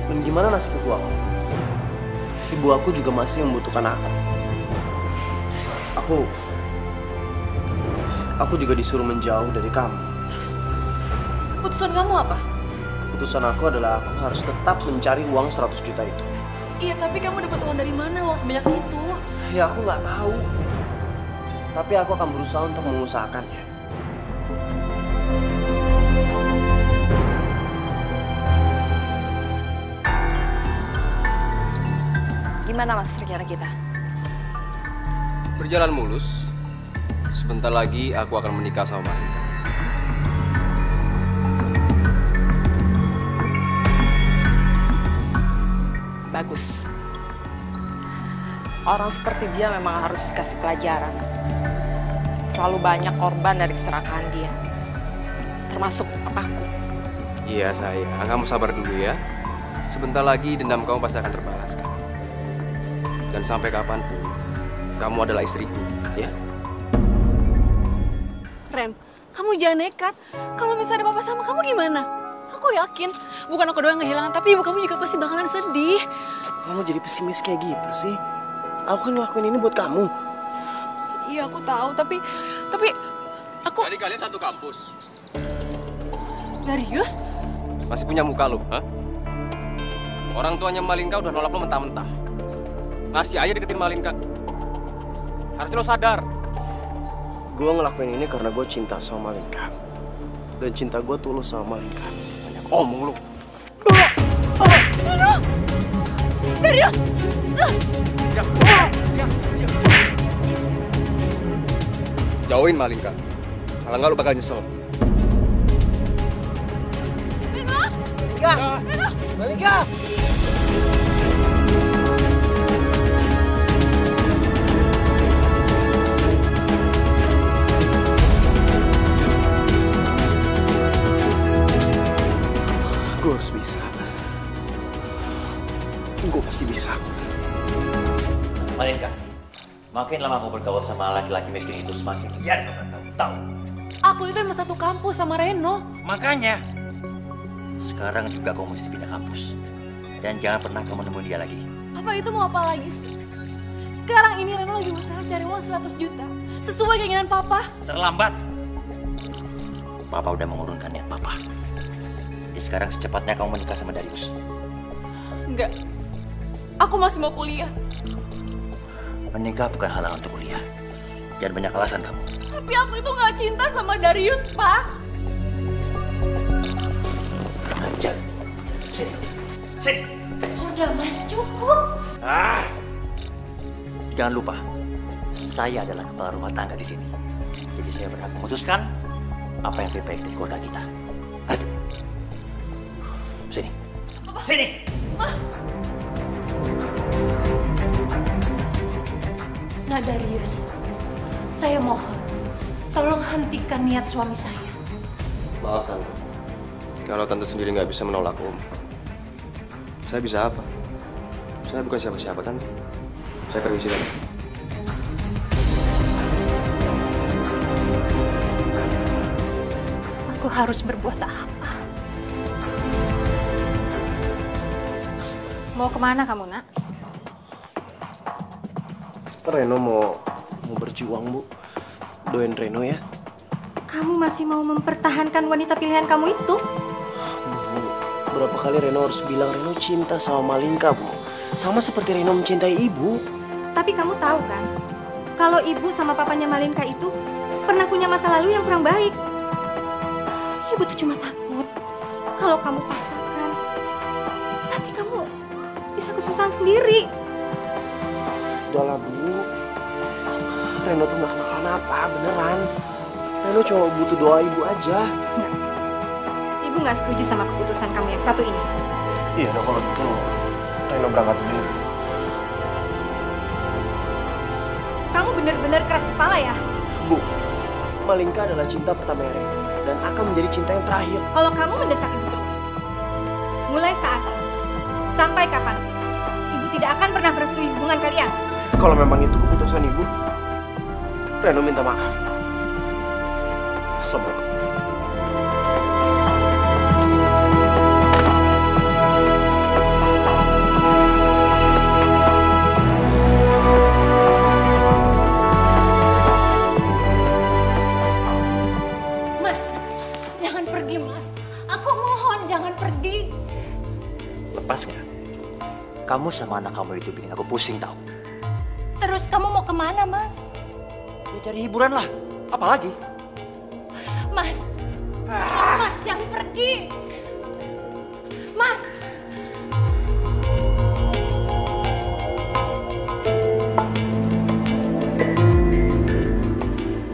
Speaker 6: Dan gimana nasib ibu aku? Ibu aku juga masih membutuhkan aku. Aku juga disuruh menjauh dari kamu.
Speaker 10: Terus, keputusan kamu apa?
Speaker 6: Keputusan aku adalah aku harus tetap mencari uang 100 juta itu.
Speaker 10: Iya, tapi kamu dapat uang dari mana uang sebanyak itu?
Speaker 6: Ya aku nggak tahu. Tapi aku akan berusaha untuk mengusahakannya.
Speaker 14: Gimana Mas rencana kita?
Speaker 11: Berjalan mulus. Sebentar lagi aku akan menikah sama Malinka.
Speaker 14: Bagus. Orang seperti dia memang harus dikasih pelajaran. Terlalu banyak korban dari keserakahan dia. Termasuk papaku.
Speaker 11: Iya sayang, kamu sabar dulu ya. Sebentar lagi dendam kamu pasti akan terbalaskan. Dan sampai kapanpun, kamu adalah istriku, ya?
Speaker 10: Ren, kamu jangan nekat. Kalau misalnya ada papa sama kamu gimana? Aku yakin, bukan aku doang yang kehilangan, tapi ibu kamu juga pasti bakalan sedih.
Speaker 6: Kamu jadi pesimis kayak gitu sih? Aku kan ngelakuin ini buat kamu.
Speaker 10: Iya, aku tahu, tapi aku...
Speaker 11: Jadi kalian satu kampus?
Speaker 10: Darius?
Speaker 11: Masih punya muka lu, ha? Orang tuanya Malinka udah nolak lu mentah-mentah. Ngasih aja deketin Malinka. Harusnya lo sadar.
Speaker 6: Gue ngelakuin ini karena gue cinta sama Malinka. Dan cinta gue tulus sama Malinka. Banyak omong lu.
Speaker 10: Darius!
Speaker 11: Jauhin Malinka. Kalau nggak lu bakal nyesel.
Speaker 6: Malinka! Malinka! Gue harus bisa. Gue pasti bisa.
Speaker 3: Malinka, makin lama kamu bergaul sama laki-laki miskin itu semakin liar kamu tahu.
Speaker 10: Aku itu emang satu kampus sama Reno.
Speaker 3: Makanya, sekarang juga kamu mesti pindah kampus. Dan jangan pernah kamu nemuin dia lagi.
Speaker 10: Papa itu mau apa lagi sih? Sekarang ini Reno lagi usaha cari uang 100 juta. Sesuai keinginan Papa.
Speaker 3: Terlambat. Papa udah mengurungkan niat Papa. Jadi sekarang secepatnya kamu menikah sama Darius.
Speaker 10: Enggak. Aku masih mau kuliah.
Speaker 3: Menikah bukan halangan untuk kuliah. Jangan banyak alasan kamu.
Speaker 10: Tapi aku itu nggak cinta sama Darius, Pak.
Speaker 3: Ajar. Sini. Sini.
Speaker 7: Sudah, Mas, cukup.
Speaker 3: Jangan lupa, saya adalah kepala rumah tangga di sini. Jadi saya berhak memutuskan apa yang lebih baik dari keluarga kita. Ngerti? Sini. Sini.
Speaker 7: Nah, Darius, saya mohon, tolong hentikan niat suami saya.
Speaker 11: Maaf Tante. Kalau Tante sendiri nggak bisa menolak Om, saya bisa apa? Saya bukan siapa-siapa Tante. Saya permisi Tante.
Speaker 7: Aku harus berbuat apa?
Speaker 1: Mau kemana kamu, Nak?
Speaker 6: Reno mau berjuang, Bu. Doain Reno ya.
Speaker 1: Kamu masih mau mempertahankan wanita pilihan kamu itu?
Speaker 6: Bu, berapa kali Reno harus bilang Reno cinta sama Malinka, Bu. Sama seperti Reno mencintai ibu.
Speaker 1: Tapi kamu tahu kan, kalau ibu sama papanya Malinka itu pernah punya masa lalu yang kurang baik. Ibu tuh cuma takut kalau kamu paksakan, nanti kamu bisa kesusahan sendiri.
Speaker 6: Udahlah, Bu. Reno tuh nggak kenapa-napa, beneran. Reno cuma butuh doa ibu aja.
Speaker 1: Nggak. Ibu nggak setuju sama keputusan kamu yang satu ini.
Speaker 6: Iya, udah kalau gitu Reno berangkat dulu ya, Bu.
Speaker 1: Kamu benar-benar keras kepala ya?
Speaker 6: Bu, Malinka adalah cinta pertama Reno dan akan menjadi cinta yang terakhir.
Speaker 1: Kalau kamu mendesak ibu terus, mulai saat ini sampai kapan, ibu tidak akan pernah merestui hubungan kalian.
Speaker 6: Kalau memang itu keputusan ibu, Reno minta maaf. Assalamualaikum.
Speaker 7: Mas, jangan pergi, Mas. Aku mohon jangan pergi.
Speaker 3: Lepas nggak? Kamu sama anak kamu itu bikin aku pusing tahu.
Speaker 7: Terus kamu mau kemana, Mas?
Speaker 3: Ya cari hiburan lah. Apalagi?
Speaker 7: Mas, Mas jangan pergi. Mas.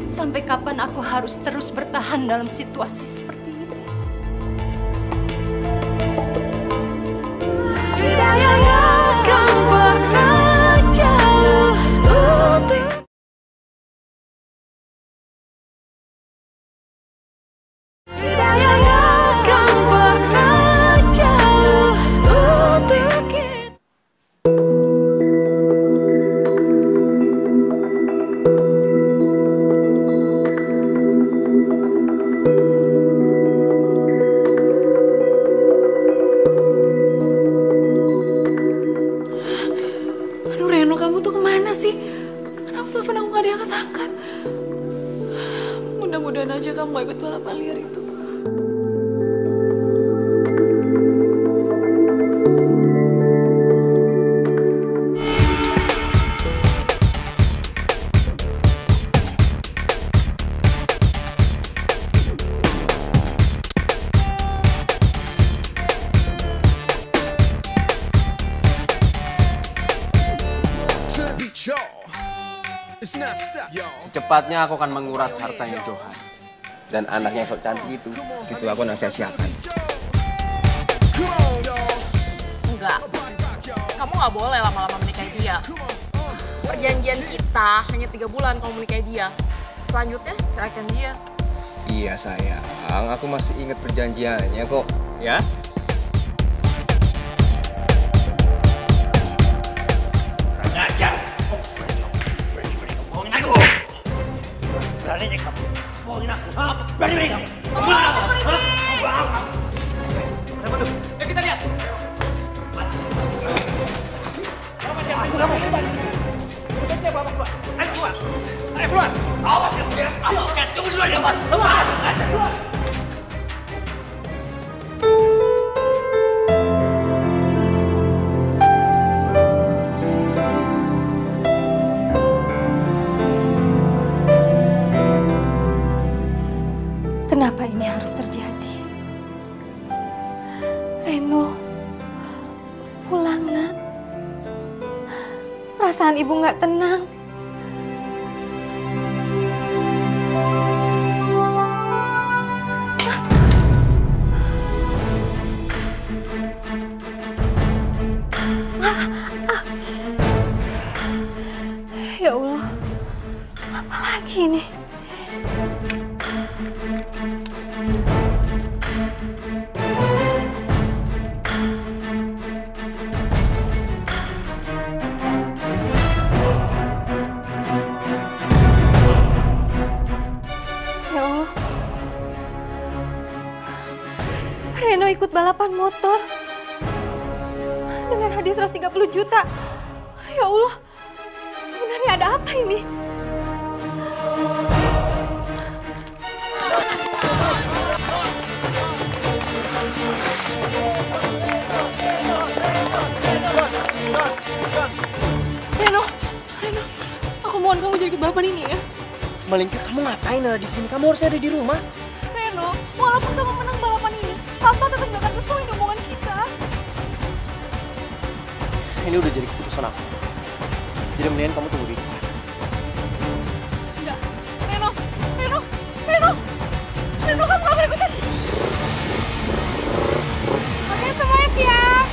Speaker 7: Sampai kapan aku harus terus bertahan dalam situasi seperti ini? Tidak akan pernah jauh untuk
Speaker 10: Aduh Reno, kamu tuh kemana sih? Kenapa telepon aku gak diangkat-angkat? Mudah-mudahan aja kamu gak ikut balapan liar itu.
Speaker 11: Secepatnya aku akan menguras hartanya Johan. Dan anaknya yang sok cantik itu aku nasihatkan.
Speaker 14: Enggak. Kamu nggak boleh lama-lama menikahi dia. Perjanjian kita hanya 3 bulan kamu menikahi dia. Selanjutnya ceraikan dia.
Speaker 11: Iya sayang, aku masih ingat perjanjiannya kok. Ya?
Speaker 3: Ngajar. Bohongin aku. Beraninya kamu bohongin aku. Berani kamu. Apa tuh? Ayo kita lihat. Kamu. Ayo keluar. Ayo keluar. Awas kamu ya. Tunggu dulu ya, Mas. Awas. Keluar.
Speaker 1: Kenapa ini harus terjadi? Reno, pulang nak. Perasaan ibu nggak tenang. Ya Allah, apa lagi ini?
Speaker 12: balapan motor dengan hadiah 130 juta. Ya Allah, sebenarnya ada apa ini?
Speaker 10: Reno, aku mohon kamu jadi balapan ini ya.
Speaker 6: Malingka, kamu ngapain ada di sini? Kamu harusnya ada di rumah.
Speaker 10: Reno, walaupun kamu menang balapan ini, Papa tetap gak akan restuin hubungan kita.
Speaker 6: Ini udah jadi keputusan aku. Jadi mendingan kamu tunggu di rumah.
Speaker 10: Enggak, Reno, kamu gak boleh ikutan.
Speaker 1: Oke, semuanya siap.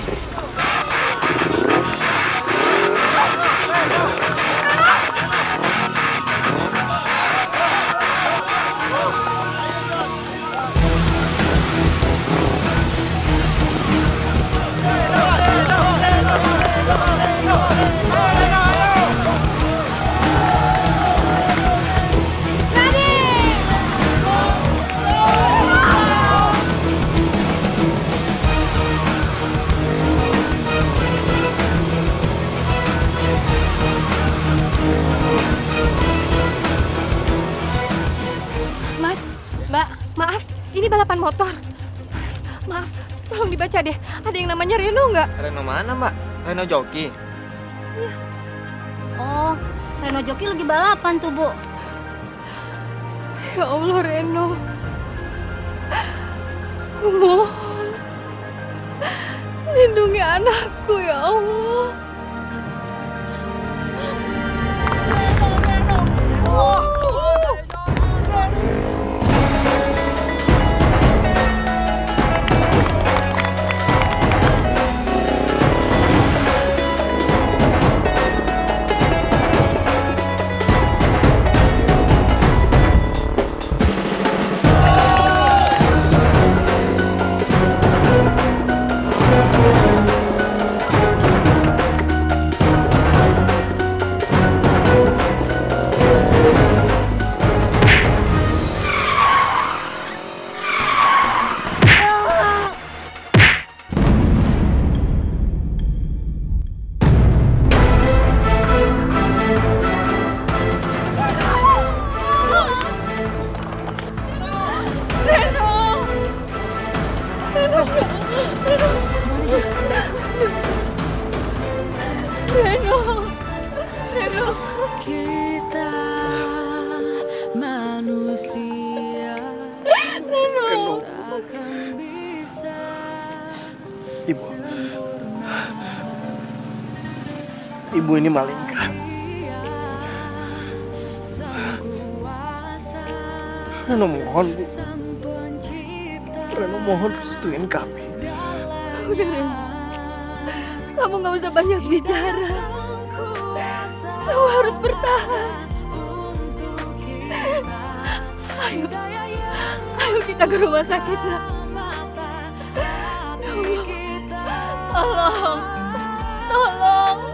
Speaker 1: Mas, Mbak, maaf, ini balapan motor. Maaf, tolong dibaca deh. Ada yang namanya Reno nggak?
Speaker 15: Reno mana, Mbak? Reno joki?
Speaker 12: Iya.
Speaker 16: Oh, Reno joki lagi balapan tuh, Bu.
Speaker 12: Ya Allah, Reno. Aku mohon. Lindungi anakku, ya Allah.
Speaker 17: Kita manusia takkan bisa.
Speaker 6: Ibu ini Malingka. Reno mohon, Bu. Reno mohon restuin kami.
Speaker 12: Udah, Reno. Kamu nggak usah banyak bicara. Kamu harus bertahan. Ayo kita ke rumah sakit, Nak.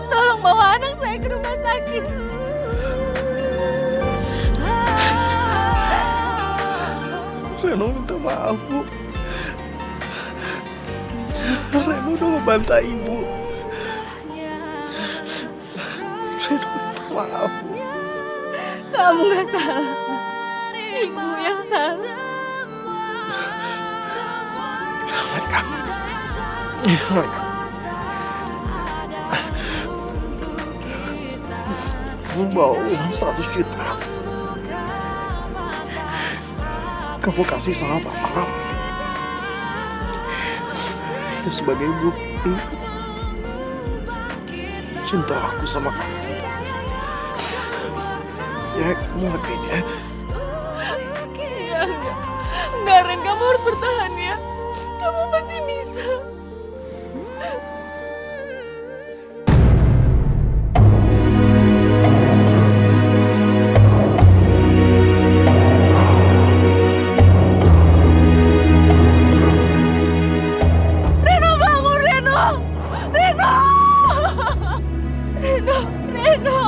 Speaker 12: Tolong bawa anak saya ke rumah sakit.
Speaker 6: Reno minta maaf, Bu. Reno udah ngebantai Ibu. Reno minta maaf, Bu.
Speaker 12: Kamu nggak salah. Ibu yang salah.
Speaker 6: Malingka. Kamu bawa uang 100 juta. Kamu kasih sama papa kamu. Itu sebagai bukti cinta aku sama kamu. Ya, kamu hargain ya.
Speaker 10: Enggak, Ren, kamu harus bertahan ya. Kamu pasti bisa. Reno bangun, Reno! Reno! Reno!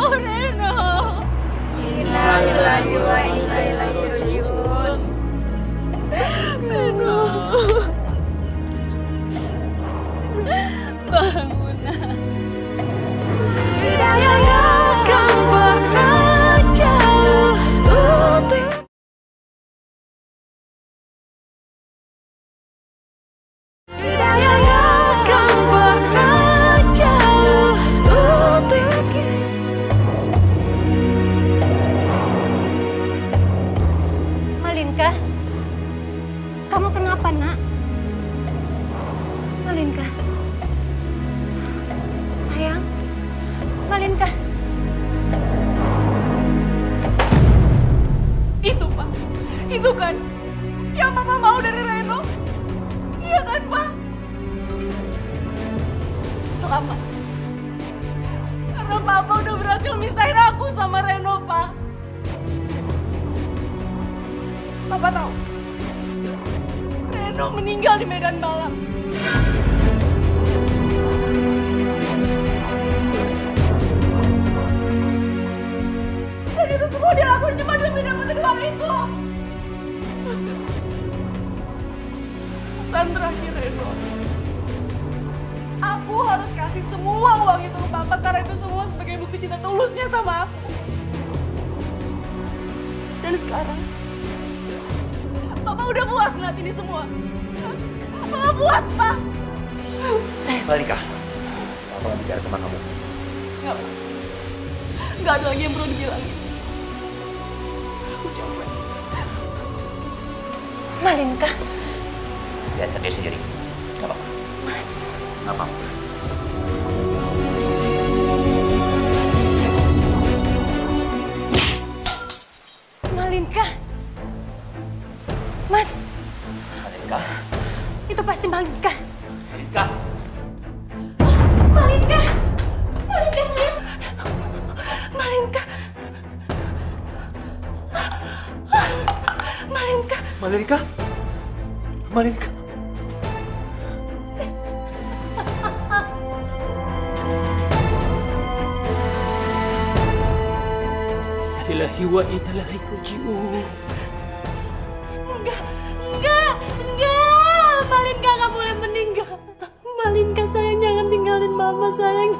Speaker 17: Innalillahi wa inna ilaihi raji'un.
Speaker 10: Reno.
Speaker 17: bangun nak. Tidak akan pernah jauh untuk
Speaker 7: Malinka, kamu kenapa nak? Malinka, sayang, Malinka.
Speaker 10: Itu Pak, itu kan yang Papa mau dari Reno. Iya kan Pak? Selamat. Karena Papa udah berhasil misahin aku sama Reno, Pak. Papa tahu, Reno meninggal di medan balap. Dan itu semua dia lakuin cuma demi dapetin uang itu. Pesan terakhir Reno, aku harus kasih semua uang itu ke Papa karena itu semua sebagai bukti cinta tulusnya sama aku. Dan sekarang Papa udah puas ngeliat ini semua. Papa puas, Pak.
Speaker 7: Sayang.
Speaker 3: Malinka, Papa mau bicara sama kamu.
Speaker 10: Nggak, Pak. Nggak ada lagi yang perlu dibilangin. Aku capek.
Speaker 7: Malinka.
Speaker 3: Biarkan dia sendiri. Nggak apa-apa.
Speaker 7: Mas.
Speaker 3: Nggak apa-apa.
Speaker 7: Malinka. Mas.
Speaker 3: Malinka.
Speaker 7: Itu pasti Malinka.
Speaker 3: Malinka.
Speaker 7: Malinka. Malinka sayang. Malinka. Malinka.
Speaker 3: Malinka. Malinka.
Speaker 4: Lillahi wa inna ilaihi raji'un.
Speaker 17: Enggak. Malinka nggak boleh meninggal. Malinka sayang, jangan tinggalin Mama sayang.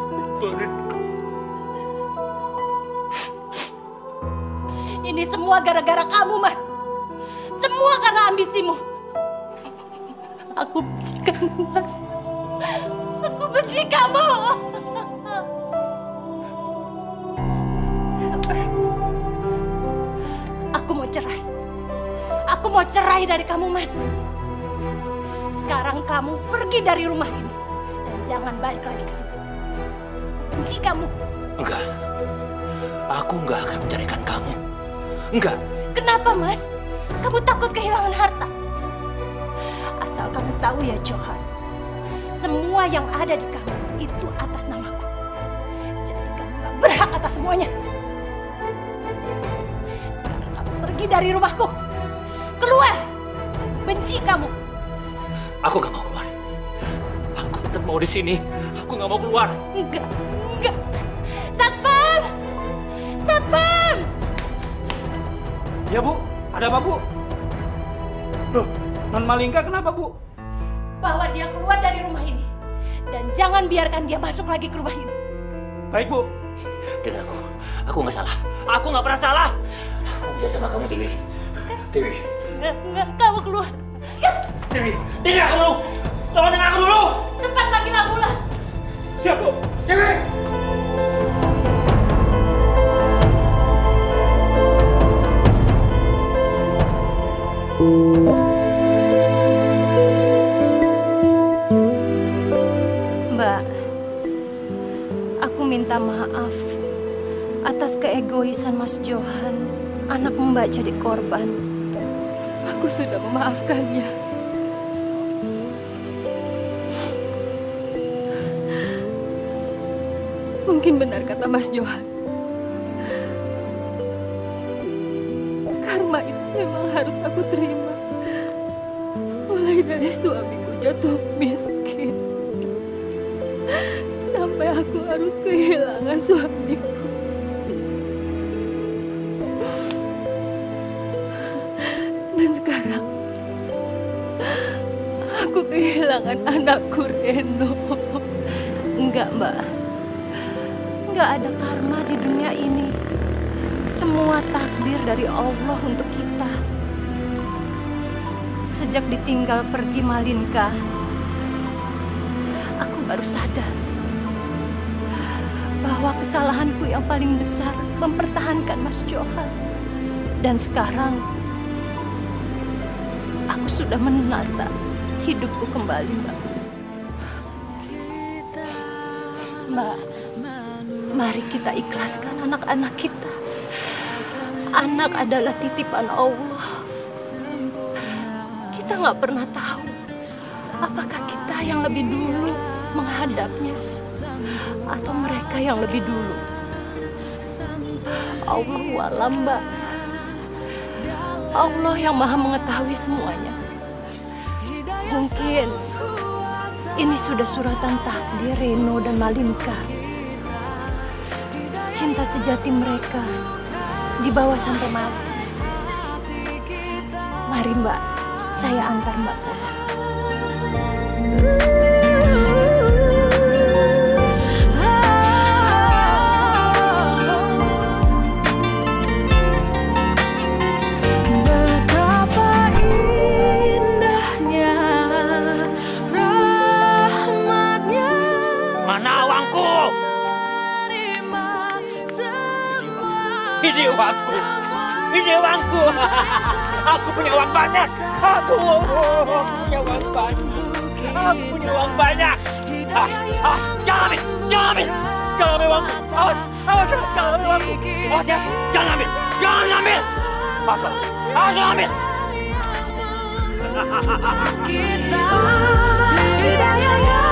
Speaker 7: Ini semua gara-gara kamu, Mas. Semua karena ambisimu.
Speaker 17: Aku benci kamu, Mas.
Speaker 7: Aku benci kamu. Aku mau cerai. Aku mau cerai dari kamu, Mas. Sekarang kamu pergi dari rumah ini. Dan jangan balik lagi ke sini. Benci kamu.
Speaker 3: Enggak. Aku enggak akan menceraikan kamu. Enggak.
Speaker 7: Kenapa, Mas? Kamu takut kehilangan harta? Asal kamu tahu ya, Johan. Semua yang ada di kamu itu atas namaku. Jadi kamu gak berhak atas semuanya. Sekarang kamu pergi dari rumahku. Keluar. Benci kamu.
Speaker 3: Aku gak mau keluar. Aku tetap mau di sini. Aku gak mau keluar.
Speaker 7: Enggak. Satpam! Satpam!
Speaker 4: Ya Bu, ada apa Bu? Loh, Non Malinka kenapa Bu?
Speaker 7: Bawa dia keluar dari rumah ini. Dan jangan biarkan dia masuk lagi ke rumah ini.
Speaker 4: Baik Bu.
Speaker 3: Dengar aku nggak salah. Aku nggak pernah salah. Aku biasa sama kamu, Dewi. Dewi.
Speaker 17: Enggak, kamu keluar.
Speaker 3: Dewi, dengar aku dulu. Tolong dengar aku dulu.
Speaker 7: Cepat panggil ambulans.
Speaker 4: Siap Bu.
Speaker 3: Dewi.
Speaker 7: Mbak, aku minta maaf atas keegoisan Mas Johan. Anak Mbak jadi korban.
Speaker 1: Aku sudah memaafkannya. Mungkin benar kata Mas Johan. Karma itu memang harus aku terima. Mulai dari suamiku jatuh miskin. Sampai aku harus kehilangan suamiku. Dan sekarang aku kehilangan anakku Reno.
Speaker 7: Enggak, Mbak. Enggak ada karma di dunia ini. Semua takdir dari Allah untuk kita. Sejak ditinggal pergi Malinka, aku baru sadar bahwa kesalahanku yang paling besar mempertahankan Mas Johan. Dan sekarang, aku sudah menata hidupku kembali, Mbak. Mbak, mari kita ikhlaskan anak-anak kita. Anak adalah titipan Allah. Kita nggak pernah tahu apakah kita yang lebih dulu menghadapnya atau mereka yang lebih dulu. Allahu a'lam, Mbak. Allah yang maha mengetahui semuanya. Mungkin ini sudah suratan takdir Reno dan Malinka. Cinta sejati mereka dibawa sampai mati. Mari, Mbak, saya antar Mbak pulang.
Speaker 3: Ini uangku. Ini uangku. Aku punya uang banyak. Aku punya uang banyak. Aku punya uang banyak. Awas, jangan ambil. Jangan ambil. Jangan ambil uangku. Awas, jangan ambil uangku. Awas ya, jangan ambil. Jangan ambil. Awas, jangan ambil.
Speaker 18: Kita hidayah.